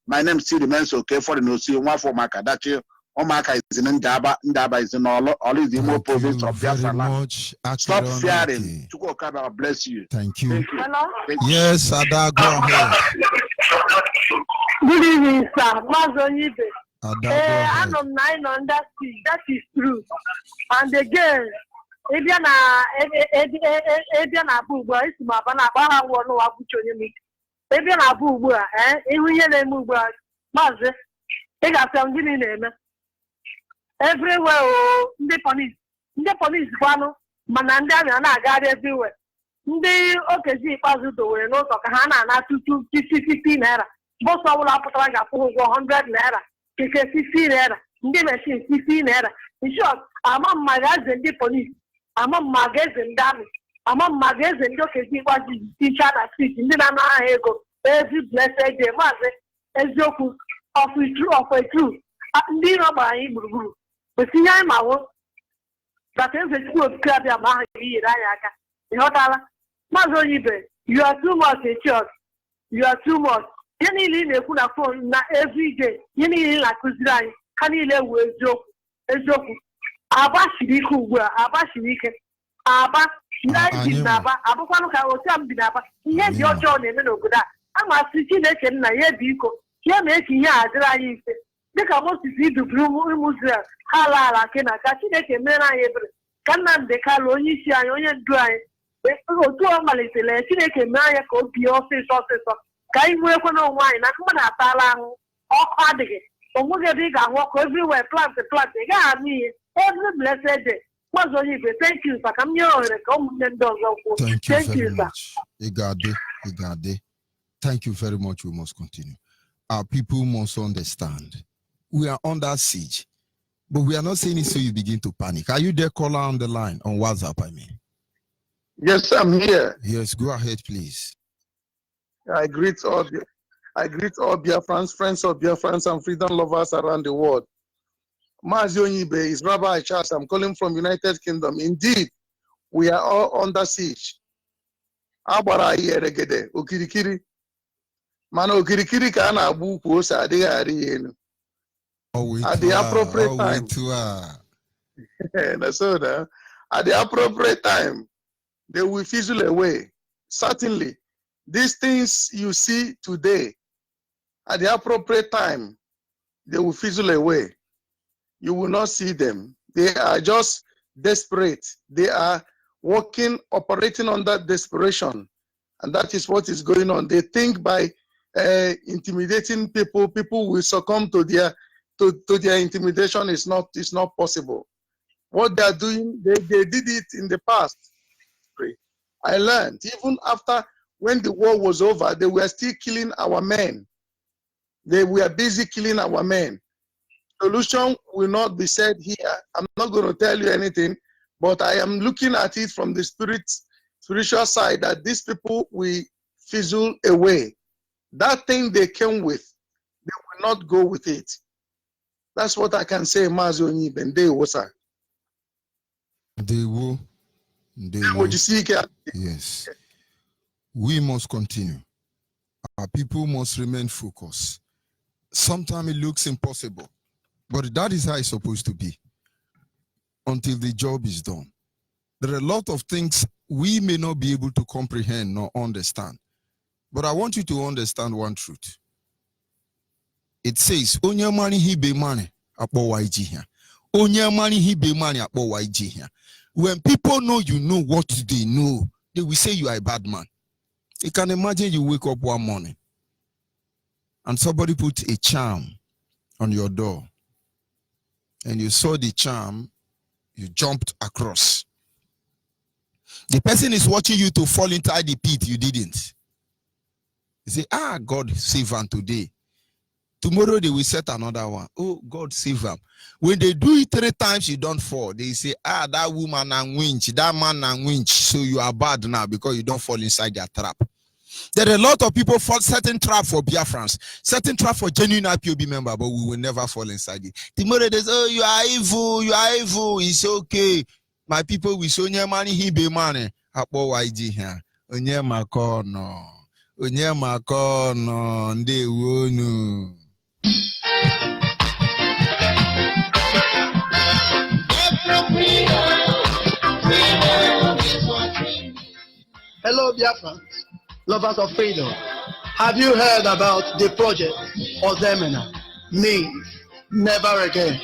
My name still remains okay for the Nosi, one for Makadachi. Omaka is in Ndaba is in all is the more province of Biafra land. Stop fearing. Chukwu bless you. Thank you. Hello? Yes, Ada, go ahead. Good evening, sir. Onyibe. Ada, go ahead. I'm 9 on that thing. That is true. And again, Ebiana Bugua is Mabana Baha one of Abuchoni. Ebiana Bugua, even Mugua, Maze, they got some guinea name. Everywhere, the police, one, Mananda and I got everywhere. They okay, pass it away, no Hana, not 50 naira. Both of our Pataga for 100 naira, 50 naira, they machine 50 naira. In short, I'm on my guys and the police. I'm on my guys and damn it. I'm on my guys and okay, what teacher that speak in the Nana ego. Every blessed day, Maze, eziokwu of a true ndị rọba anyị gburugburu kwesịrị anyị ma wo that ezechukwu okike abịa ma ha yiri anyị aka ịghọtala Maazị Onyibe you are too much a church you are too much ihe niile ị na-ekwu na phone na every day ihe niile ị na-akụziri anyị ha niile wu eziokwu Aba siri ike ugbu a Aba siri ike Aba ndị na-aba abụkwanụ ka otu a m bi n'Aba ihe dị ọjọọ na-eme n'obodo a amasị Chineke nna ya biko ya mee ka ihe a dịrị anyị mfe dịka Moses iduburu ụmụ Izrel ha ala kena ka Chineke mere anyị ebere ka Nnamdị Kalụ onye isi anyị onye ndu anyị otu ọ malitere Chineke mee anya ka o bie ọsịsọ ka anyị nwerekwa n'onwe anyị na mmadụ atala ahụ ọkụ adịghị onweghị ebe ị ga-ahụ ọkụ everywhere plant ị gaghị anụ ihe every blessed day Maazị Onyibe thank you sir ka m nye ohere ka ụmụnne ndị ọzọ kwuo thank you very much Igade. Thank you very much. We must continue. Our people must understand we are under siege, but we are not saying it so you begin to panic. Are you there, caller on the line on WhatsApp? I mean, yes, I'm here. Yes, go ahead, please. I greet all Biafrans, friends of Biafrans, and freedom lovers around the world. Maazị Onyibe is Rabbi Charles. I'm calling from United Kingdom. Indeed, we are all under siege. Agbara yeregede okirikiri. Mana okirikiri ka na agba ukwu ose adịghị arị elu. At the appropriate time. At the appropriate time, they will fizzle away. Certainly, these things you see today, at the appropriate time, they will fizzle away. You will not see them. They are just desperate. They are operating under desperation. And that is what is going on. They think by intimidating people will succumb to their intimidation. Is not possible. What they are doing, they did it in the past. I learned, even after when the war was over, they were still killing our men. They were busy killing our men. Solution will not be said here. I'm not going to tell you anything, but I am looking at it from the spiritual side that these people will fizzle away. That thing they came with, they will not go with it. That's what I can say, Maazị Onyibe. They will, sir. They will. Yes. We must continue. Our people must remain focused. Sometimes it looks impossible, but that is how it's supposed to be until the job is done. There are a lot of things we may not be able to comprehend nor understand, but I want you to understand one truth. It says, "Onye mani hibe mani akpo waiji here. Onye mani hibe mani akpo waiji here." When people know you know what they know, they will say you are a bad man. You can imagine you wake up one morning and somebody put a charm on your door and you saw the charm, you jumped across. The person is watching you to fall inside the pit, you didn't. You say, God save him today. Tomorrow they will set another one. Oh, God save them. When they do it 3 times, you don't fall. They say, that woman and winch, that man and winch. So you are bad now because you don't fall inside their trap. There are a lot of people fall certain trap for Biafrans, certain trap for genuine IPOB member, but we will never fall inside it. Tomorrow they say, oh, you are evil. It's okay. My people, we show you money, he be money. Apo YG here. Onye makono. Onye makono. Nde wonu. Hello, Biafrans, lovers of freedom. Have you heard about the project Ozemena? Means never again.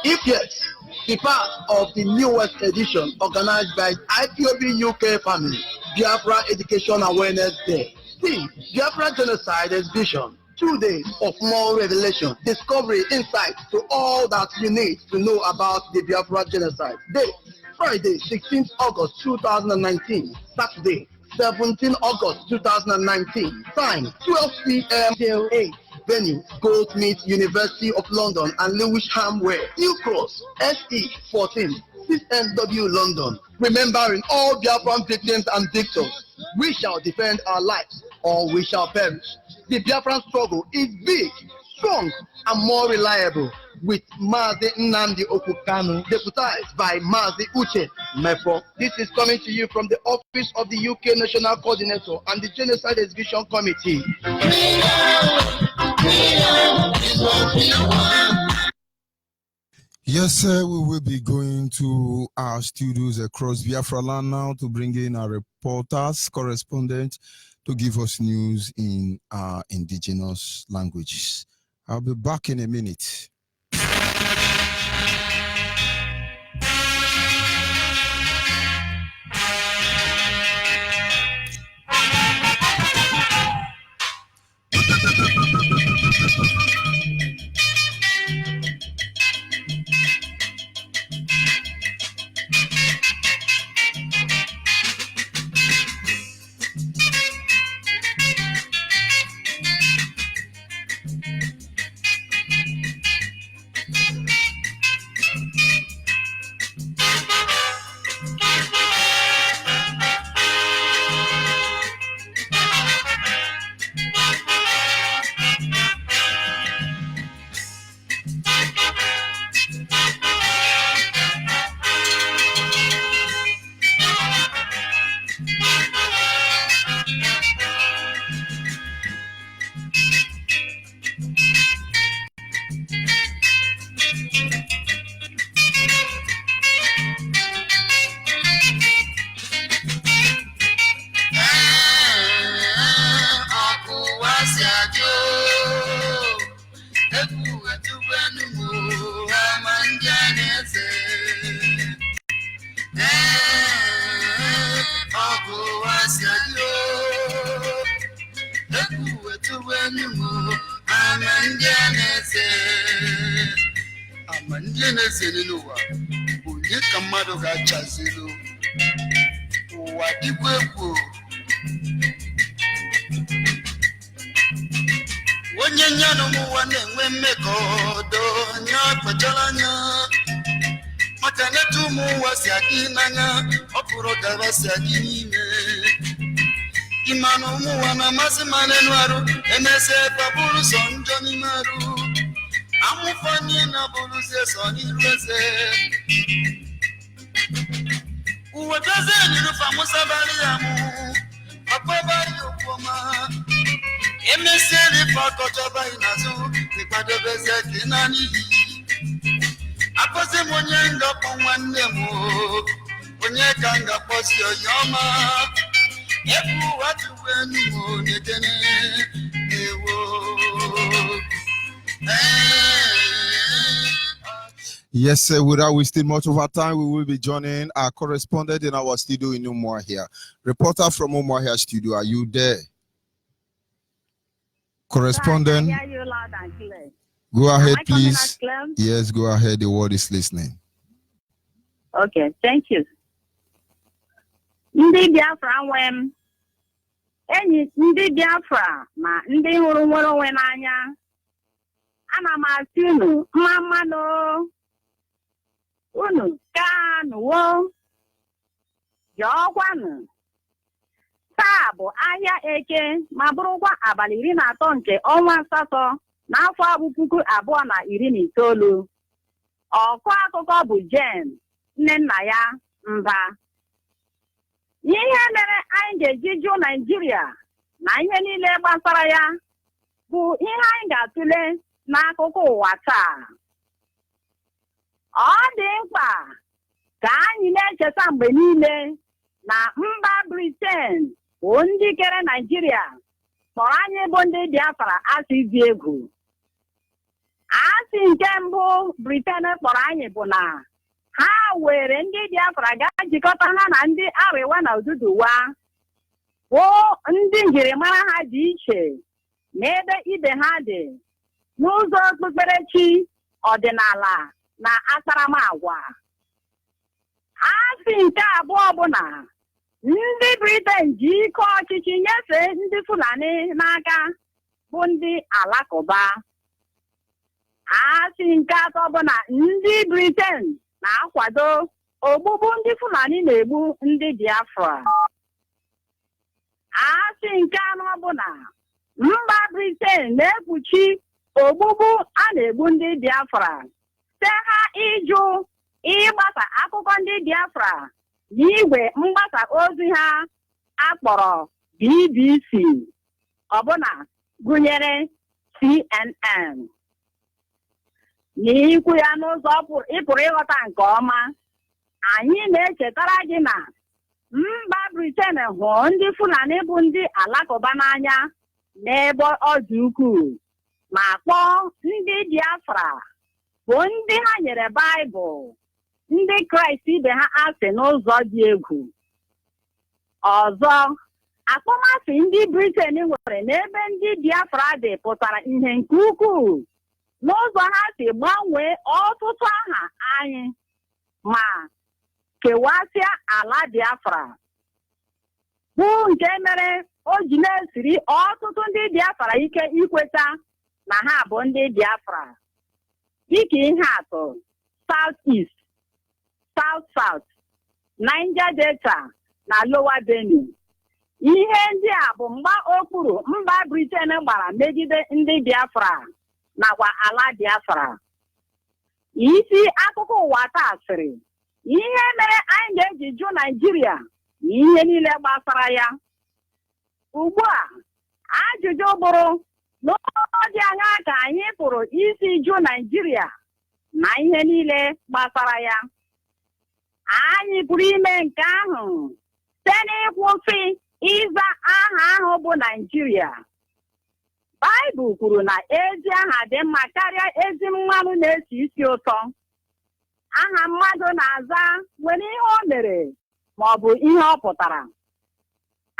If yes, be part of the newest edition organized by IPOB UK family, Biafra Education Awareness Day. See, Biafra Genocide Exhibition. 2 days of more revelation, discovery, insight to all that you need to know about the Biafra genocide. Date, Friday, 16th August 2019. Saturday, 17th August 2019. Time, 12 p.m. till 8. Venue, Goldsmith University of London and Lewisham Way. New Cross, SE 14, 6NW London. Remembering all Biafran victims and victors, we shall defend our lives or we shall perish. the Biafran struggle is big, strong, and more reliable with Mazi Nnamdi Okukanu, deputized by Mazi Uche Mefo. This is coming to you from the office of the UK National Coordinator and the Genocide Execution Committee. Yes, sir, we will be going to our studios across Biafra land now to bring in our reporters, correspondents, to give us news in our indigenous languages. I'll be back in a minute. Yes, sir, without wasting much of our time, we will be joining our correspondent in our studio in Umuahia. Reporter from Umuahia studio, are you there? Correspondent, I hear you loud and clear. go ahead, Am I coming please. out clear? Yes, go ahead. The world is listening. Okay, thank you. Ndị Biafra nwe m, enyi ndị Biafra ma ndị hụrụ nwere onwe n'anya, ana m asị unu mma mmanụ unu kanụwo jọọkwanụ. Taa bụ ahịa Eke ma bụrụkwa abalị 13 nke ọnwa asatọ n'afọ abụ 2019. Ọkụ akụkọ bụ Jen, nne nna ya Mba. Ihe mere anyị ga-eji jụ Naịjirịa na ihe niile gbasara ya bụ ihe anyị ga-atụle n'akụkọ ụwa taa. Ọ dị mkpa ka anyị na-echeta mgbe niile na mba Britain bụ ndị kere Naịjirịa kpọrọ anyị bụ ndị Biafra asị dị egwu. Asị nke mbụ Britain kpọrọ anyị bụ na ha were ndị Biafra gaa jikọta ha na ndị Arewa na Oduduwa, bụ ndị njirimara ha dị iche n'ebe ibe ha dị n'ụzọ okpukperechi, ọdịnala na akparamagwa. Asị nke abụọ bụ na ndị Britain ji ike ọchịchị nyefee ndị Fulani n'aka bụ ndị Alakụba. Asị nke atọ bụ na ndị Britain na-akwado ogbugbu ndị Fulani na-egbu ndị Biafra. Asị nke anọ bụ na mba Britain na-ekpuchi ogbugbu a na-egbu ndị Biafra site ha ịjụ ịgbasa akụkọ ndị Biafra n'igwe mgbasa ozi ha akpọrọ BBC, ọbụna gụnyere CNN. N'ikwu ya n'ụzọ ịpụrụ ịghọta nke ọma, anyị na-echetara gị na mba Britain hụrụ ndị Fulani bụ ndị Alakụba n'anya n'ebe ọ dị ukwuu ma kpọọ ndị Biafra bụ ndị ha nyere Baịbụl ndị Kraịst ibe ha asị n'ụzọ dị egwu. Ọzọ, akpọmasị ndị Britain nwere n'ebe ndị Biafra dị pụtara ihe nke ukwuu n'ụzọ ha si gbanwee ọtụtụ aha anyị ma kewasịa ala Biafra, bụ nke mere o ji na-esiri ọtụtụ ndị Biafra ike ikweta na ha bụ ndị Biafra, dịka ihe atụ South East, South South, Niger Delta na Lower Benue. Ihe ndị a bụ mgba okpuru mba Britain gbara megide ndị Biafra nakwa ala Biafra. Isi akụkọ ụwa taa sịrị ihe mere anyị ga-eji jụ Naịjirịa na ihe niile gbasara ya. Ugbu a, ajụjụ bụrụ n'ụzọ dị aṅaa ka anyị pụrụ isi jụ Naịjirịa na ihe niile gbasara ya. Anyị pụrụ ime nke ahụ site n'ịkwụsị ịza aha ahụ bụ Naịjirịa. Baịbụl kwuru na ezi aha dị mma karịa ezi mmanụ na-esi isi ụtọ. Aha mmadụ na-aza nwere ihe o mere ma ọ bụ ihe ọ pụtara.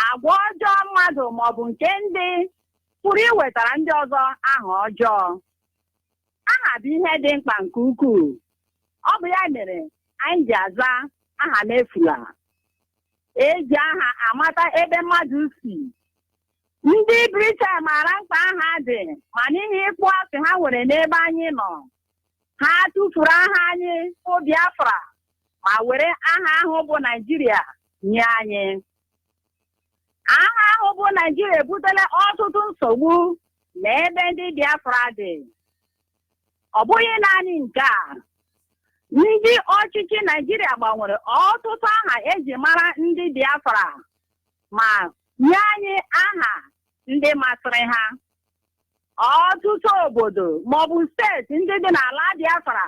Agwa ọjọọ mmadụ ma ọ bụ nke ndị pụrụ iwetara ndị ọzọ aha ọjọọ. Aha bụ ihe dị mkpa nke ukwuu. Ọ bụ ya mere anyị ji aza aha n'efula. Eji aha amata ebe mmadụ si. Ndị Britain maara mkpa aha dị ma n'ihi ịkpụ asị ha nwere n'ebe anyị nọ, ha tụfuru aha anyị bụ Biafra ma were aha ahụ bụ Naịjirịa nye anyị. Aha ahụ bụ Naịjirịa ebutela ọtụtụ nsogbu n'ebe ndị Biafra dị. Ọ bụghị naanị nke a, ndị ọchịchị Naịjirịa gbanwere ọtụtụ aha eji mara ndị Biafra ma nye anyị aha ndị masịrị ha. Ọtụtụ obodo maọbụ steeti ndị dị n'ala Biafra,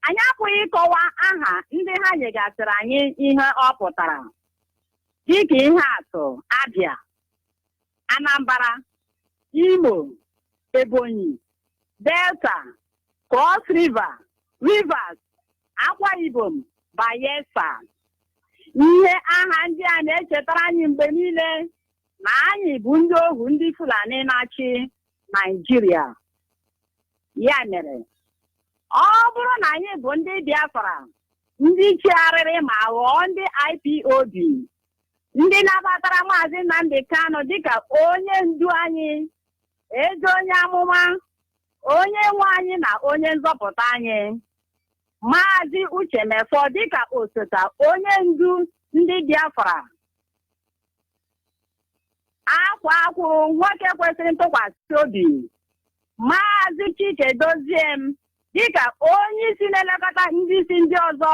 anyị apụghị ịkọwa aha ndị ha nyegasịrị anyị ihe ọ pụtara, dịka ihe atụ Abia, Anambra, Imo, Ebonyi, Delta, Cross River, Rivers, Akwa Ibom, Bayelsa. Ihe aha ndị a na-echetara anyị mgbe niile na anyị bụ ndị ohu ndị Fulani na-achị Naịjirịa. Ya mere, ọ bụrụ na anyị bụ ndị Biafra, ndị chigharịrị ma ghọọ ndị IPOB, ndị nabatara Maazị Nnamdi Kanu dịka onye ndu anyị, ezi onye amụma, onye nwe anyị na onye nzọpụta anyị, Maazị Uche Mefọ dịka osote onye ndu ndị Biafra, akwa akwụrụ nwoke kwesịrị ntụkwasị obi, Maazị Chike Doziem dịka onye isi na-elekọta ndị isi ndị ọzọ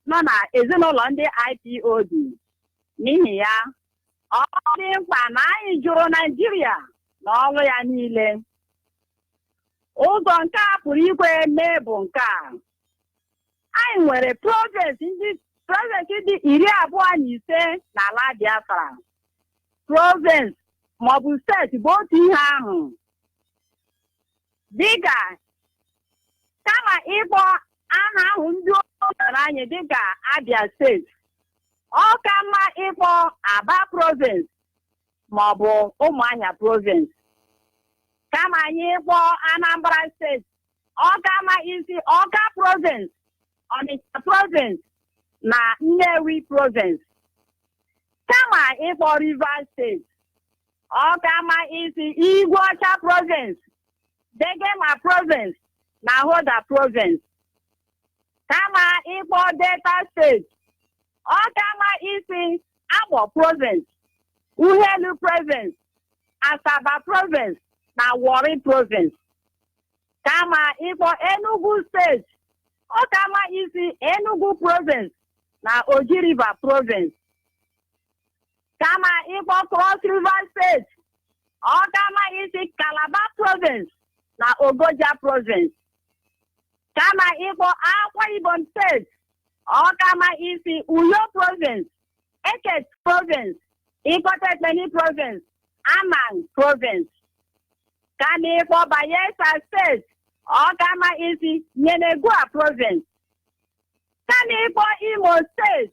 nọ na ezinụlọ ndị IPOB. N'ihi ya, ọ dị mkpa na anyị jụrụ Naịjirịa na ọrụ ya niile. Ụzọ nke a pụrụ ikwe mee bụ nke a. Anyị nwere provinsi dị 25 n'ala Biafra. Provinsi maọbụ steeti bụ otu ihe ahụ. Dịka kama ịkpọ aha ahụ ndị okenye anyị dịka Abia steeti, ọ ka mma ịkpọ Aba provinsi maọbụ Ụmụahịa provinsi. Kama anyị ịkpọ Anambra steeti, ọ ka mma isi Ọka provinsi, Ọnịcha provinsi na Nnewi provinsi. Kama ịkpọ Rivers steeti, ọ ka mma isi Igweọcha provinsi, Degema provinsi na Hoda provinsi. Kama ịkpọ Delta steeti, ọ ka mma isi Akpọ provinsi, Uhelu provinsi Asaba province na Warri province. Kama ịkpọ Enugu State, ọ kama isi Enugu province na Oji River province. Kama ịkpọ Cross River State, ọ kama isi Calabar province na Ogoja province. Kama ịkpọ Akwa Ibom State, ọ kama isi Uyo province, Eket province, Ikoteteni province, Amang province. Kama ịkpọ Bayelsa State, ọ kama isi Nyenegua province. Kama ịkpọ Imo State,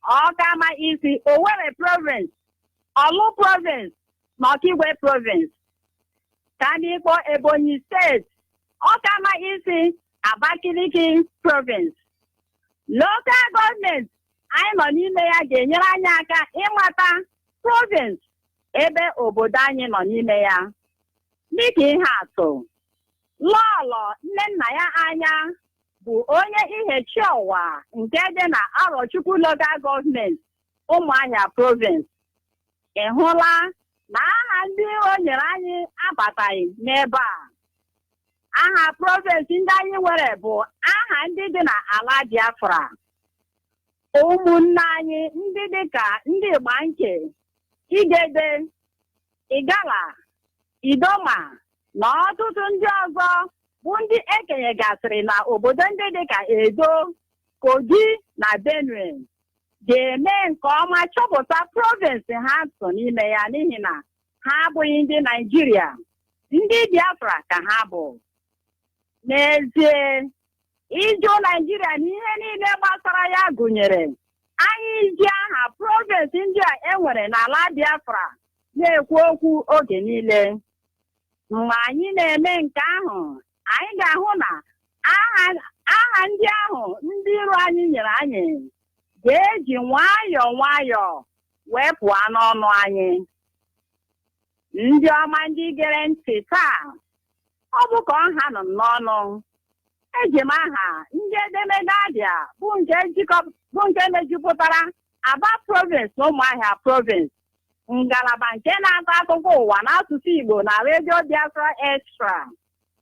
ọ kama isi Owerri province, Olu province, Nọkigwe province. Kama ịkpọ Ebonyi State, ọ kama isi Abakaliki province. Local government anyị nọ n'ime ya ga-enyere anyị aka ịmata province ebe obodo anyị nọ n'ime ya. Dịka ihe atụ, Lọlọ Nnenna ya anya bụ onye Ihechi Ọwa nke dị na Arochukwu local government, Ụmụahịa province. Ị hụla na aha ndị o nyere anyị abataghị n'ebe a. Aha province ndị anyị nwere bụ aha ndị dị na ala Biafra. Ụmụnne anyị ndị dịka ndị Igbanke, Igede, Igala, Idoma na ọtụtụ ndị ọzọ bụ ndị ekenyegasịrị na obodo ndị dịka Edo, Kogi na Benue ga-eme nke ọma chọpụta province ha so n'ime ya n'ihi na ha abụghị ndị Naịjirịa, ndị Biafra ka ha bụ. N'ezie, ịjụ Naịjirịa na ihe niile gbasara ya gụnyere anyị iji aha province ndị a enwere n'ala Biafra na-ekwu okwu oge niile. Mgbe anyị na-eme nke ahụ, anyị ga-ahụ na aha ndị ahụ ndị iro anyị nyere anyị ga-eji nwayọọ nwayọọ wee pụọ n'ọnụ anyị. Ndị ọma ndị gere ntị taa, ọ bụ ka ọha nọ n'ọnụ. Eji m aha ndị edemede Abịa bụ nke mejupụtara Aba province na Ụmụahịa province, ngalaba nke na-akọ akụkọ ụwa n'asụsụ Igbo na Radio Biafra Extra,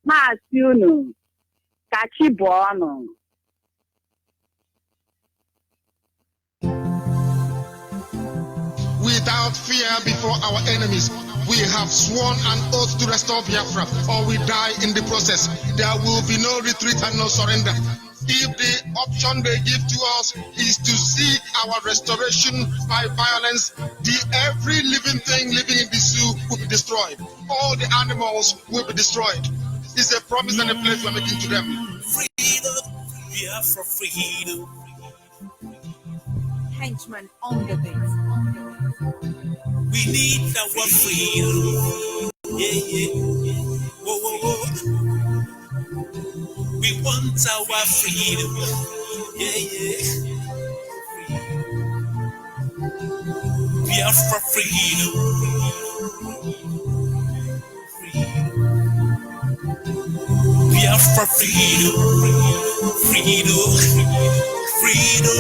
na-asị unu ka chi bụọ ọnụ. Without fear before our enemies, we have sworn an oath to restore Biafra, or we die in the process. There will be no retreat and no surrender. If the option they give to us is to seek our restoration by violence, every living thing living in the zoo will be destroyed. All the animals will be destroyed. It's a promise and a pledge we're making to them. Freedom, Biafra freedom. Henchman on the beat. We need our freedom. Yeah, yeah. Whoa, whoa, whoa. We want our freedom. Yeah, yeah. Biafra freedom. Biafra freedom. Freedom. Freedom.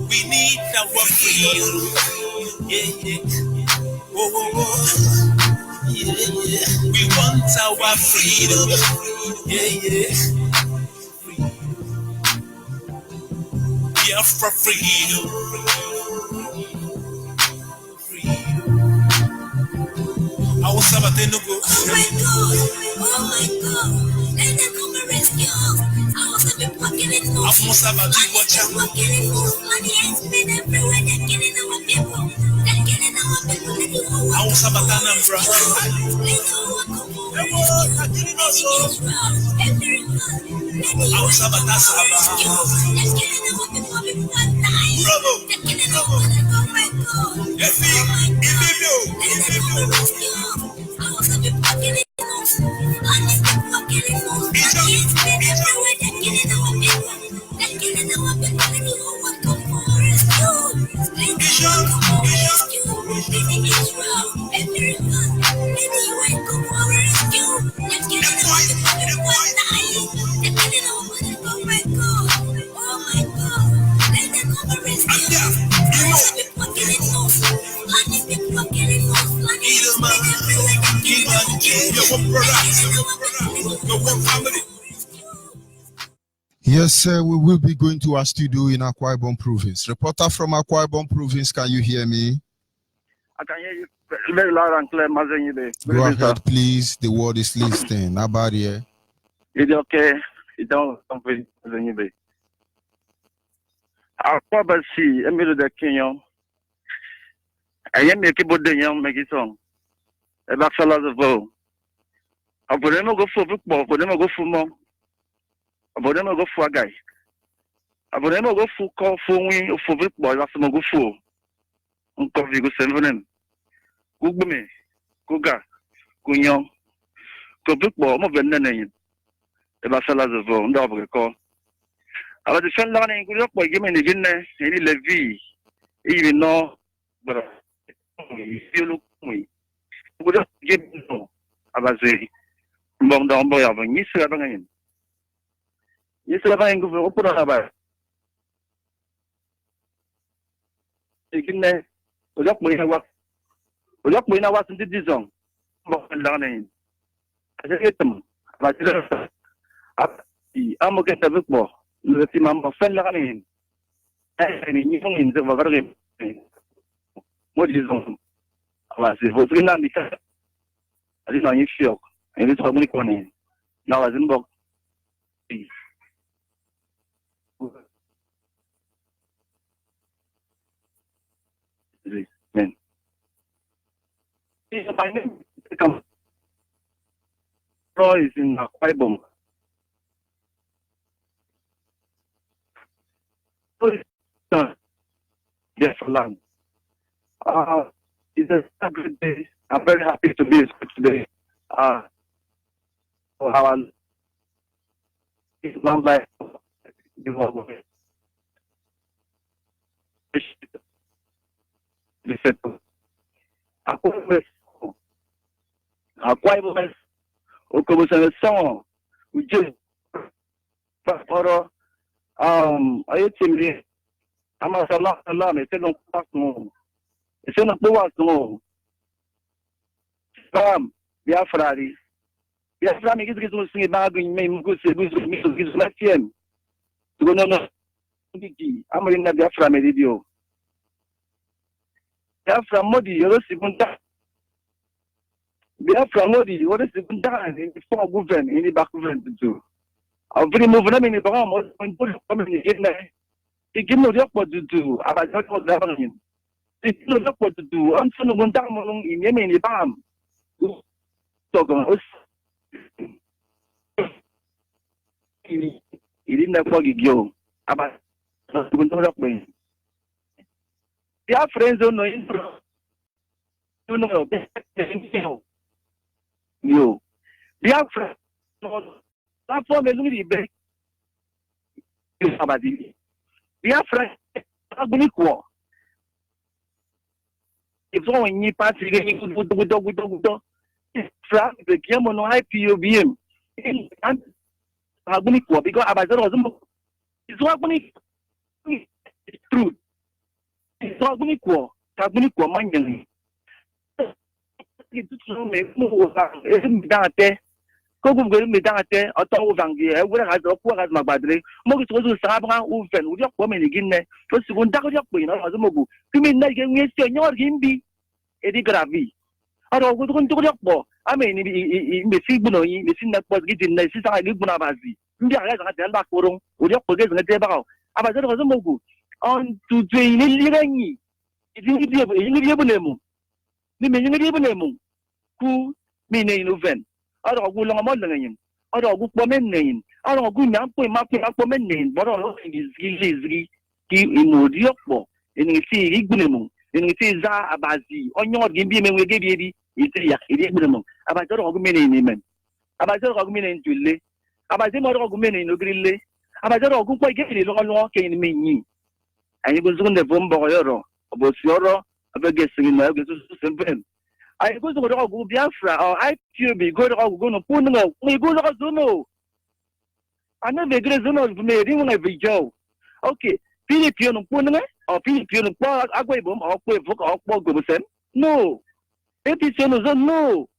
We need our freedom. Yeah, yeah. Whoa, whoa, whoa. Yeah, yeah. We want our freedom. Yeah, yeah. Biafra freedom. I was Sabato no go. Oh my God! Oh my God! Let them come and rescue us. I was a bit walking in moves. I'm Sabato watch out. Walking in moves. Money has been everywhere. They're killing our people. They're killing our people. Let you know what. I was Sabato Nambra. Let you know what come on. I was Sabato Saba. They're killing our people. People are dying. They're killing our people. Oh my God! Oh my God! Let them come and rescue us. I was a bit walking in moves. Money people are killing moves. Money has been everywhere. They're killing our people. They're killing our people. Let you know what come on. Rescue. Let you know what come on. Rescue. Living Israel. America. Let the UN come on. Rescue. They're killing our people. People are dying. They're killing our people. Oh my God. Oh my God. Let them come and rescue. I was a bit walking in moves. Money people are killing moves. The one family. Yes, sir, we will be going to our studio in Akwa Ibom Province. Reporter from Akwa Ibom Province, can you hear me? I can hear you very loud and clear, Onyibe. Go ahead, please. The word is listening. Nobody. It's okay. It's don't complete, Onyibe. Akwa Basi, Emilio de Kenyon. I am making the young make it song. About fellas of all. I would never go for football, but never go for more. I would never go for a guy. I would never go for call for me for football. That's my go for. Uncle Vigo 7. Google me. Google. Kunyon. Go football. I'm a vendor. About fellas of all. I'm double call. I was defend learning. Good up by giving the dinner. Any levy. Even no. But you look me. Good up. Give no. I was saying. Bong down boy. I'm going to say. Yes, I'm going to open about. You can look me now. Look me now. What's in this song? Learning. I said, I'm going to look more. The team I'm a fan learning. And you in the very what is on? I was in I didn't know you feel. And it's only one. Now, as in book. Man. My name is in Akwa Ibom. Yes, for land. It's a good day. I'm very happy to be here today. For our Islam life. Akwa Ibom Okobosan we just I think I'm a salam, it's no pass no. It's no pass no. Biafra. Biafra me get to sing about me go say me my team. To go no. I'm in the Biafra me video. Biafra Modi, you're Sibunta. Biafra Modi, what is Sibunta in the form government, in the back government too. I'll bring moving them in the bomb and put coming in there. He give no what to do. About what was happening. He no what to do. I'm so no down in Yemen in the bomb. So go. He didn't have foggy go. About the friends don't know intro. You know, you. Biafra. That form is really big. Biafra. Aguniko. It's all in your party. Frank, the German IPOBM. Aguniko, because Abazar was it's what it's true. It's not Aguniko. Aguniko, mind. It's so many. Como governo me dá até a tal vanguia, eu vou razer o que faz mais badre. Mogo tu usa sabra o fen, o dia como ele guiné. Tu segunda o dia põe na faz mogo. Tu me não que me senhor gimbi, é de grave. Ora o tu dia pô, a mim me sigo no me sinna pode que dinhe se sai ligo na base. Ndi a ga ga ba koron, o dia pô que não te ba. A base faz mogo. On tu te ni lirani. Ini dia bonemo. Ni me ni dia bonemo. Ku me ne no ven. I don't go along a modern. I don't go for men. I don't go now for my men. But all is easy. Imodiapo. In a sea, Igunemo. In a sea, Abazi. On your give me we gave you. It's a Igunemo. About all men in men. About all men in Julie. About them all men in the grille. About all good get it on walking in me. And it was on the bomb about Yoro. About guessing in my simple. I go to go Biafra or IPOB, go to go to Puno, we go to Zuno. I know the great Zuno made him every Joe. Okay, Philippine Puno or Philippine Agwebum or Quavo or Pogosen? No. Epiceno, no.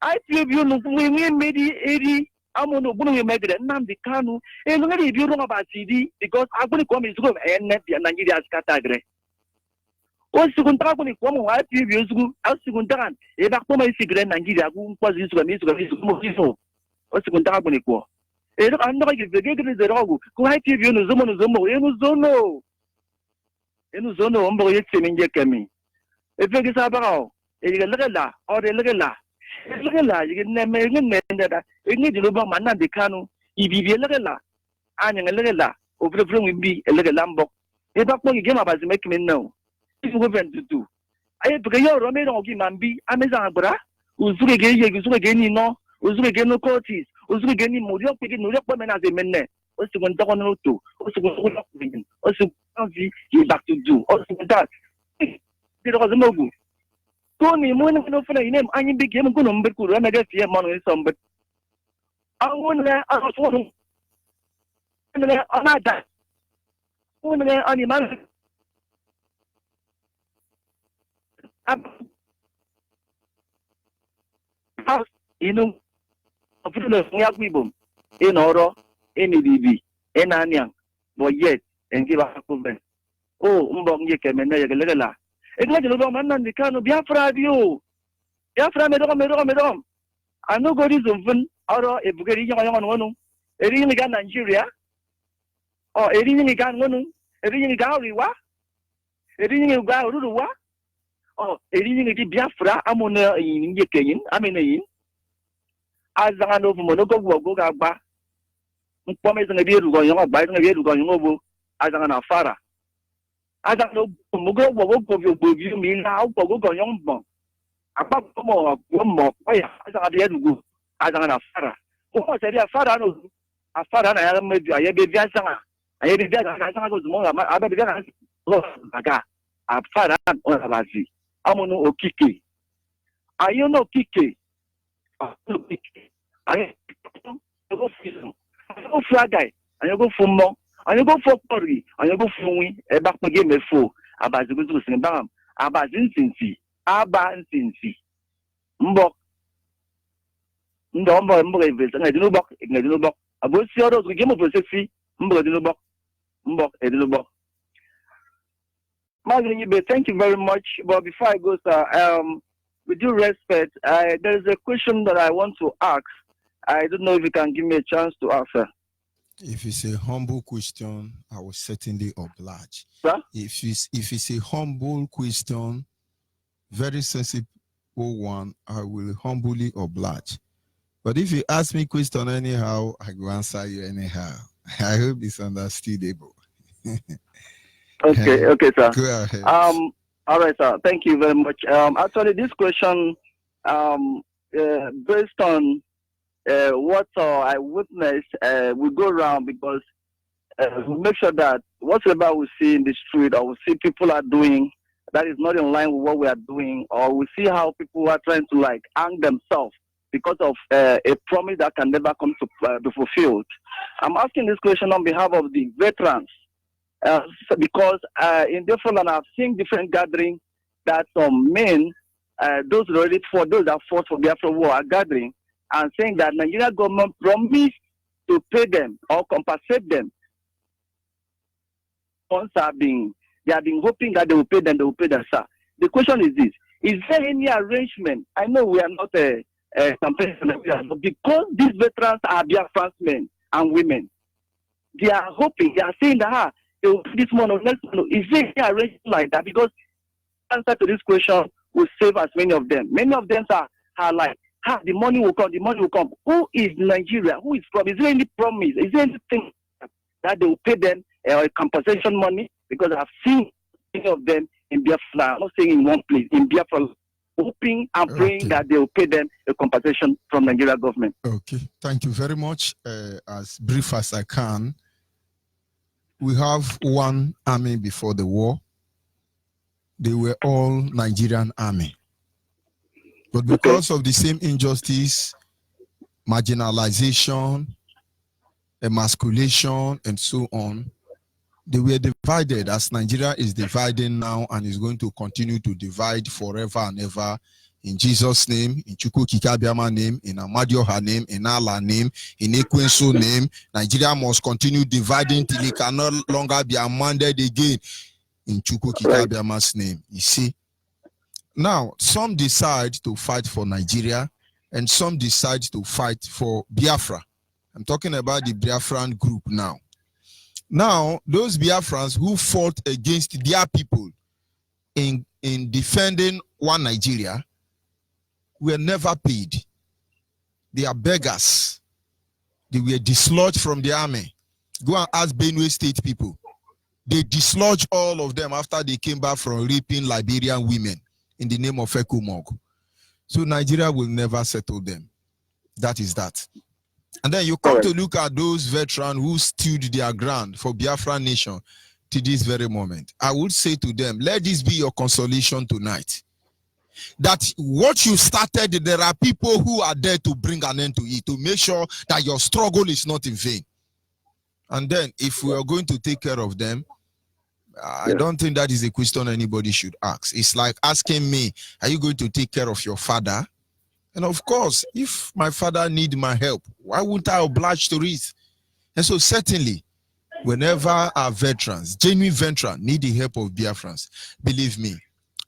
IPOB, we made 80 Amono bunu megre Nnamdi Kanu. And when you wrong about CD because I'm going to come is go and net Nigeria scatagre. O segundo ni como vai previews go a segundo e ba como esse grande Nigeria go quase isso como isso. O segundo ni ko. E do ando que vege de rogo ko vai preview no zomo e no zono ombo yetse minje kemi. E vege sa ba e lega o de lega you can that you need to know man the canoe. If you lega and lega over the be a little lambo. If I put game about to make me know. If you going to do. I have to go Romero Gimambi, Amazon Bra, Uzuga again, no, Uzuga no courtis, Uzuga again, Murio picking no women as a men. Also, when Dono to, also back to do, also that. It was a no good. Tony, one of the name, I became good on Beku, and I guess you have money some, but I want to I was that. One animal. House, you know, of the Yakibum, in Oro, in EDB, in Anyang, but yet, and give up a comment. Oh, Umbong Yakem and Nayagala. Exactly, man, the kind of Biafra, you. Biafra, Medom. I know God is open, or if we get young one, a reading Nigeria, or a reading one, a reading Gauriwa, a reading Gaurua, or a reading Biafra, Amona in Yakain, I mean, as I know from Monogo, go back. Promising a deal going on, biting a deal going over as an afara. I don't know, Mugo will you mean now, go young bone. About one more, as I did go, as an afara. What said a father? A father, I am maybe I be Viasana. I had a was more, I bet a father or a lazy. Amono o Kiki. Are you no Kiki? I go Friday, and you go for more. And you go for Pori, and you go for me, a back again, a fool, about the good to Bam, about infancy, about infancy. Mbok, Ndombo, and I do no book, and I do no book. I will see others we game of a sexy, Mbok, Edinburgh. Onyibe, thank you very much. But before I go, sir, with due respect, there is a question that I want to ask. I don't know if you can give me a chance to answer. If it's a humble question, I will certainly oblige. Sir? If it's a humble question, very sensible one, I will humbly oblige. But if you ask me question anyhow, I will answer you anyhow. I hope it's understandable. Okay, sir. Go ahead. All right, sir. Thank you very much. Actually, this question, based on what I witnessed, we go around because we make sure that whatever we see in the street or we see people are doing that is not in line with what we are doing, or we see how people are trying to like hang themselves because of a promise that can never come to be fulfilled. I'm asking this question on behalf of the veterans because in different land I've seen different gatherings that some men, those that fought for Biafra war are gathering and saying that Nigeria government promised to pay them or compensate them. They have been hoping that they will pay them, sir. The question is this: is there any arrangement? I know we are not a campaign, but because these veterans are Biafran men and women, they are hoping, they are saying that they will pay this money or next money. Is there any arrangement like that? Because the answer to this question will save as many of them. Many of them are like, the money will come. Who is Nigeria? Who is from? Is there any promise? Is there anything that they will pay them compensation money? Because I've seen many of them in Biafra, I'm not saying in one place, in Biafra, hoping and praying that they will pay them a compensation from Nigeria government. Okay, thank you very much. As brief as I can, we have one army before the war. They were all Nigerian army. But because of the same injustice, marginalization, emasculation, and so on, they were divided as Nigeria is dividing now and is going to continue to divide forever and ever In Jesus' name, in Chukwu Kikabiama name, in Amadioha name, in Allah name, in Ekwensu name, Nigeria must continue dividing till it can no longer be amended again. In Chukwu Kikabiama's name. You see? Now, some decide to fight for Nigeria, and some decide to fight for Biafra. I'm talking about the Biafran group now. Now, those Biafrans who fought against their people in defending one Nigeria were never paid. They are beggars. They were dislodged from the army. Go and ask Benue State people. They dislodged all of them after they came back from raping Liberian women in the name of Ekumog. So Nigeria will never settle them. That is that. And then you come to look at those veterans who stood their ground for Biafra nation to this very moment. I would say to them, let this be your consolation tonight. That what you started, there are people who are there to bring an end to it, to make sure that your struggle is not in vain. And then if we are going to take care of them, I don't think that is a question anybody should ask. It's like asking me, are you going to take care of your father? And of course, if my father needs my help, why wouldn't I oblige to it? And so certainly, whenever our veterans, genuine veterans, need the help of Biafrans, believe me,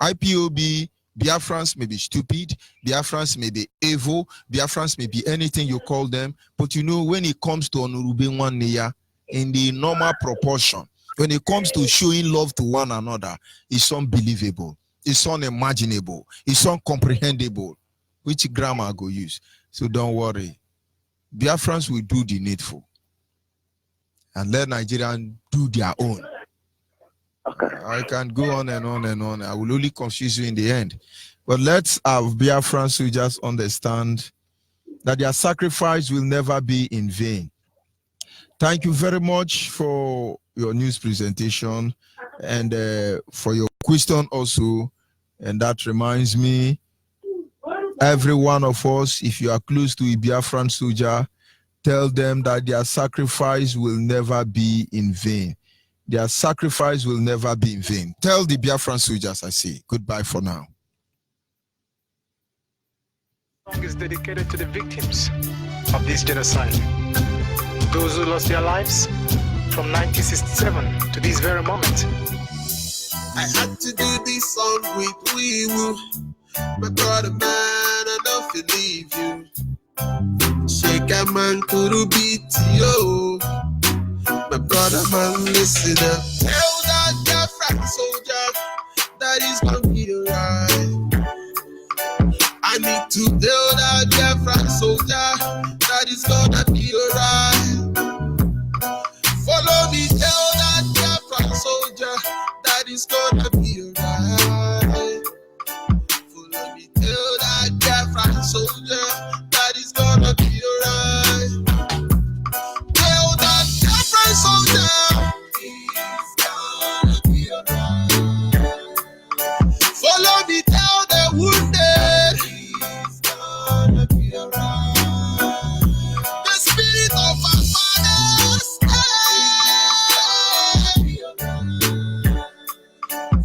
IPOB, Biafrans may be stupid, Biafrans may be evil, Biafrans may be anything you call them, but you know, when it comes to Onurube Nwanneya, in the normal proportion, when it comes to showing love to one another, it's unbelievable, it's unimaginable, it's uncomprehendable. Which grammar I go use? So don't worry. Biafrans will do the needful. And let Nigerians do their own. Okay. I can go on and on and on. I will only confuse you in the end. But let's have Biafrans who just understand that their sacrifice will never be in vain. Thank you very much for your news presentation and for your question also. And that reminds me, every one of us, if you are close to a Biafran soldier, tell them that their sacrifice will never be in vain. Their sacrifice will never be in vain. Tell the Biafran soldiers, I say, goodbye for now. This song is dedicated to the victims of this genocide. Those who lost their lives from 1967 to this very moment. I had to do this song with Wee-Woo. My brother, man, I don't believe you. Shake a man, could beat you. My brother, man, listen up. Tell that Biafran soldier that is gonna be alright. I need to tell that Biafran soldier that is gonna be alright. Follow me, tell that Biafran soldier that is gonna be alright. Follow me, tell that Biafran soldier that is gonna be alright. Tell that Biafran soldier he's gonna be alright. Follow me, tell the wounded he's gonna be alright. The spirit of our fathers he's gonna be alright.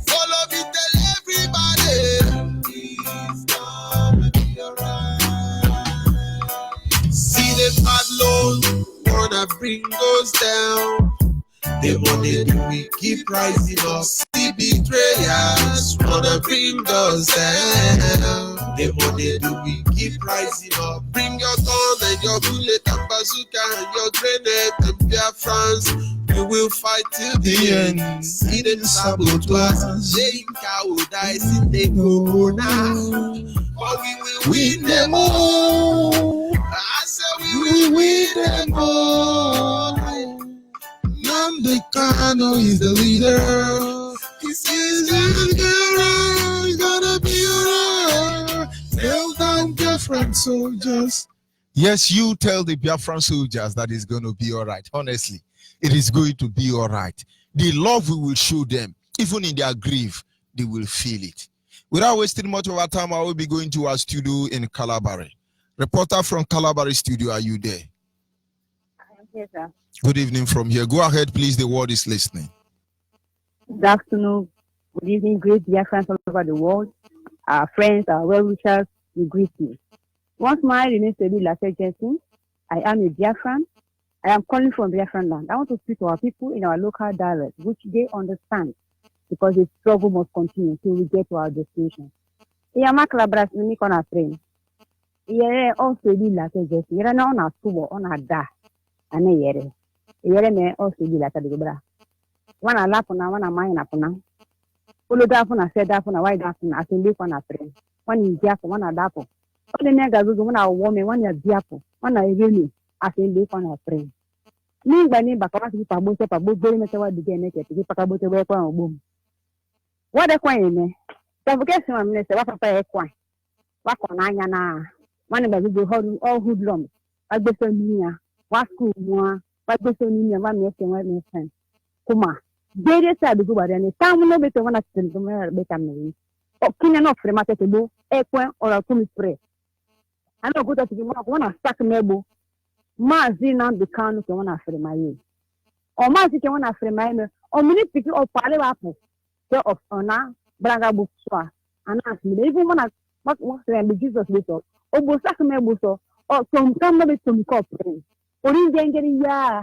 Follow me, tell everybody he's gonna be alright. See the bad load wanna bring us down. The money do we keep rising up. See betrayers wanna bring us down. The money do we keep rising up. Bring your gun and your bullet and bazooka and your grenade and Biafrans. We will fight till the end. See them saboteurs laying cowardice in the corner. But we will win them all. I said we will win them all. Nnamdi Kanu is the leader. This is he's gonna be alright. Tell them Biafran soldiers. Yes, you tell the Biafran soldiers that it's going to be all right. Honestly, it is going to be all right. The love we will show them, even in their grief, they will feel it. Without wasting much of our time, I will be going to our studio in Calabari. Reporter from Calabari studio, are you there? Yes, sir. Good evening from here. Go ahead, please. The world is listening. Good afternoon. Good evening, great Biafrans all over the world. our friends, our well-wishers, we greet you. Once my name is Sebi Lasejensin. I am a Biafran. I am calling from Biafran land. I want to speak to our people in our local dialect, which they understand, because the struggle must continue till we get to our destination. Iya maklabras ni kona train. Iya also Sebi Lasejensin. Yere na ona tubo ona da. Ane yere. Yere me also Sebi Lasejensin. Wana lapo na wana mai na puna. Ulu dapo na se dapo na wai dapo na asembi kona train. Wani njiapo wana dapo. Wani nega zuzu wana wome wani ya diapo. Wana eveni asembi kona train. Ni gba ni baka wasi pa bo gbere mete wa dige ne ke ti paka bo te we kwa ogbo. Wa de kwa yin ta bu ke si ma mne se wa papa e kwa. Wa ko na anya na. Wani ba zuzu all hoodlum. Wa gbe so ni ya. Wa school mu a. Wa gbe so ni ya wa me se wa me sen. Kuma dere sa bi go ba ne ta mu no be to wana tin ko me be kam ni. O kinya no frema te bo e kwa ora to mi spray. Ana go to ti mo ko wana stack mebo. Mazi na bikanu ke wana frema yi. O mazi ke wana frema yi o mini piki o pale wapo. Ke of ona braga bu swa. Ana asmi even wana what be Jesus be so. O bo stack mebo so o tom kam no be tom ko pre. Ori ngengeri ya.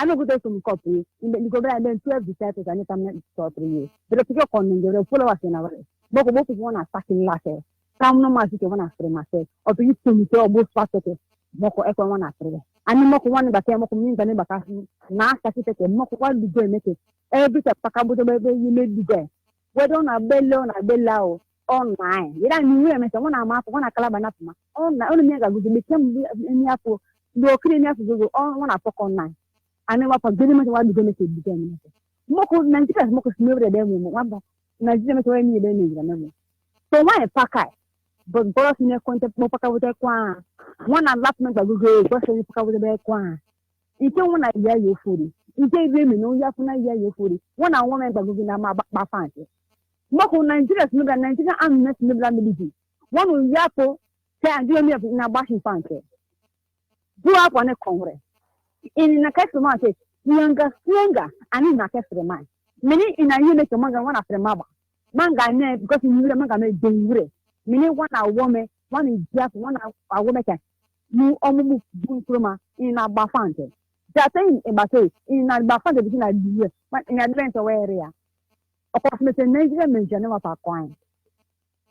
Ano go to some copy in the go and then 12 disciples and come to 3 years. But if you come in the follow us in our boko boko wanna stacking last. Come no matter you wanna frame myself or to you to me or both factors. Moko eko wanna frame. And moko one ba moko mean ba baka na stacking moko one do make it. Every pakabo baby you made the day. Whether on a bella online. You don't know me someone I'm up one calabanapma. Only me go to become any apple. Do create go on one online. Ane wapa gani mtu wadu gani ke bigani mtu. Moko Nigeria moko smevre demu wamba Nigeria mtu wani ile ni ngamemo. So why pakai? But bola sine konte mo paka wote kwa. Wana lapment ba gugu bo se paka wote be kwa. Ike wona ya yefuri. Ike ibe mi no ya funa ya yefuri. Wana wona ba gugu na ma ba fanti. Moko Nigeria smevre Nigeria amnes smevre miliji. Wanu yapo se andio mi na bashi fanti. Du hapo ne kongre. In na kesu ma say younger ani na kesu man many in a unit manga one after mama manga ne because you manga me dengure many one a woman one is just one a woman can mu omu bu kroma in na bafante that thing e ba say in na bafante bi na diye in advance area approximately Nigeria mention na pa kwan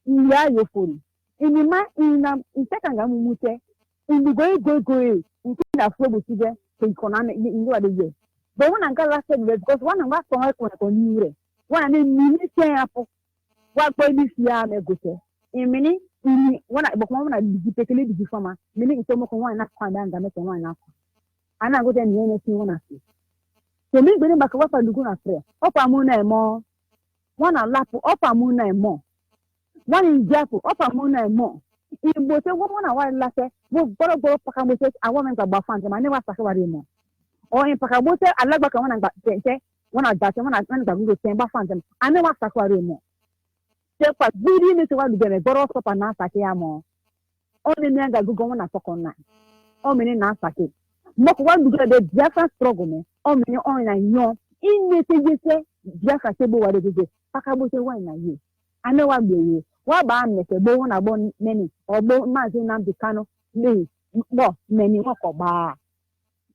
ya yo phone in ma in second ga mu mute in go in na flow bu economic in the year. But when I got last because one of us on you, one and minute apple. What boy this year may go say? In many, one I book one I particularly before meaning so much one not quite and make one up. And I go to anything one I see. So me going back what I do gonna pray. Up a moon and more. One a lap up a moon and more. One in Japo up a moon and more. In both one a while later, we'll go Pakabote, a woman about Phantom, I never talk about him. Or in Pakabote, I like one and one of that one I go to Phantom, I never talk about him. So, but we need to want to get a borrow up and ask more. Only men that go on a fuck online. All many Nasaki. Mock one to get the Biafra struggle, all many online young. In the say, Biafra table what it is. Pakabote wine are you. I know what you. What about me? Say, born a born many or born mazin and becano, me, well, many walk or bar.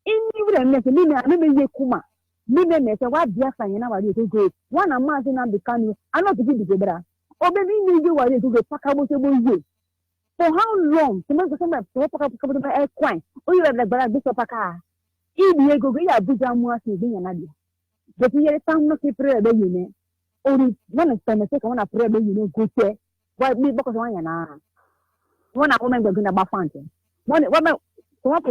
In even me, I never ye kuma. Me, me, say, what Biafra and our little great. One a mazin and becano, I not to give the bra. Or baby, you are to go Pakabote you. For how long? To make the same Pakabote by a coin. Oh, you have the brother Bishop Paka. If you go, you are Bujamu as you being an idea. But here, some no keep prayer, you know. Only one is time I take one a prayer, you know, good say. Why me because one yana? One a woman going to Bafante. One about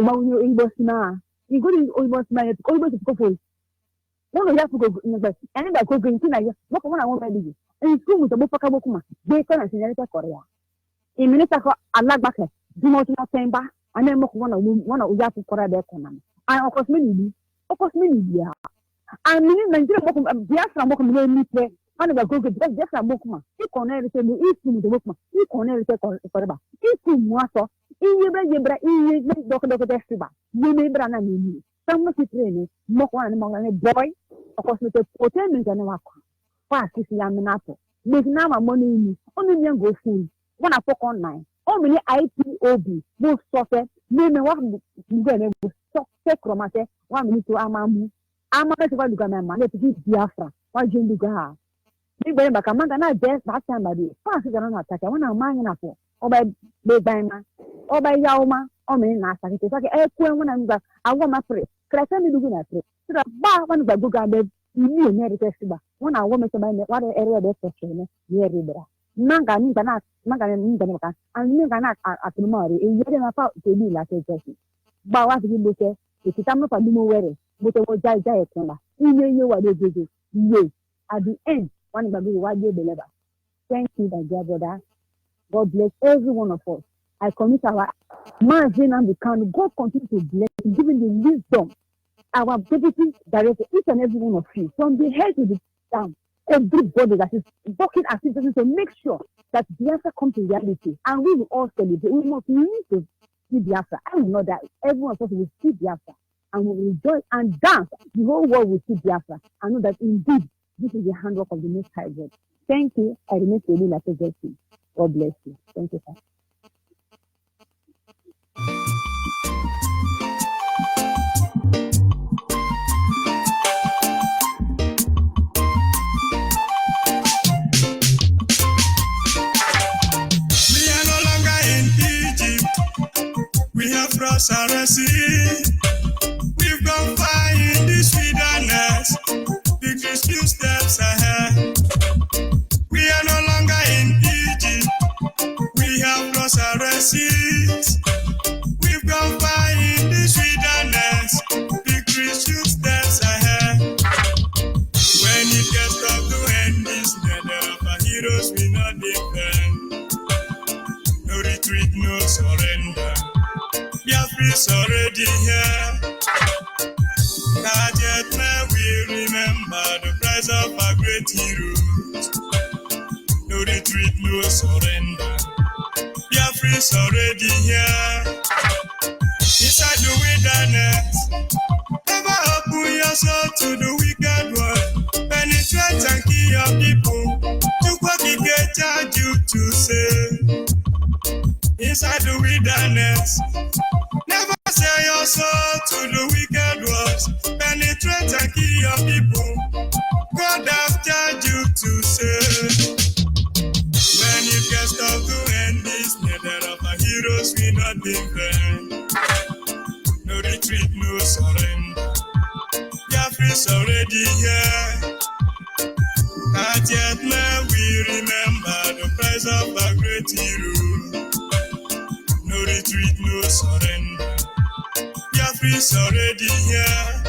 you in Bosna. You go in Bosna, always go full. One of you have to go in the best. And if I go into Tina, what one I want to do. And school with the Bofakabokuma, they can see Korea. In minutes ago, I like back. Do not temper, and then one of Yapu Korea economy. And of course, many, yeah. I mean, Nigeria, Biafra, Mokum, and go get just a bookma. You connect the bookma. You connect the forever. You water. You bring you doctor Festival. You may brand a new. Some of the training, mock one among a boy, of course, with a potent and a walk. Fast is Yaminapo. Make now my money in only me go full. When I fuck online. Only IPOB will suffer. Me what you gonna take from us 1 minute to Amamu. Amamu to go to man. Let's give Biafra. What you do ga? Big boy back among na just that time by the fast is an attack. When I'm man enough or by Bayma or by Yauma or me na attack. It's like when I'm back. I want my free. Crack me do na free. So that bar one by Google bed. You near the festival. When I want to buy what area that's question near Ribera. Manga ni kana maka and ni kana at tomorrow in yere na fa to be like a person ba wa ti bo se ti tamu pa dumo were bo to wo jai jai ekona iye wa de jeje ye at the end one baby wa de beleba. Thank you, my dear brother. God bless every one of us. I commit our man and the can God continue to bless, giving the wisdom, our deputy director, each and every one of you, from the head to the down. Everybody that is working as citizens to make sure that Biafra comes to reality, and we will all celebrate. We must need to see Biafra. I will know that everyone of us will see Biafra and we will rejoice and dance. The whole world will see Biafra and know that indeed this is the handwork of the Most High God. Thank you. I remain to you like a blessing. God bless you. Thank you, sir. We have crossed our sea. We've gone far in this wilderness. Victory's few steps ahead. We are no longer in Egypt. We have crossed our seas. We've gone far in this wilderness. Victory's few steps ahead. When it gets tough to end this, nether of our heroes will not defend. No retreat, no surrender. Biafra's already here. Not yet may we remember the price of our great heroes. No retreat, no surrender. Biafra's already here. Inside the wilderness, never open your soul to the wicked one. Penetrate and kill your people. To what he get charge you to say. Inside the wilderness, never sell your soul to the wicked ones. Penetrate and kill your people. God has charged you to say. When it gets tough to end this, nether of our heroes will not defend. No retreat, no surrender. Biafra's already here. Not yet may we remember the price of our great hero. No retreat, no surrender. Biafra's already here.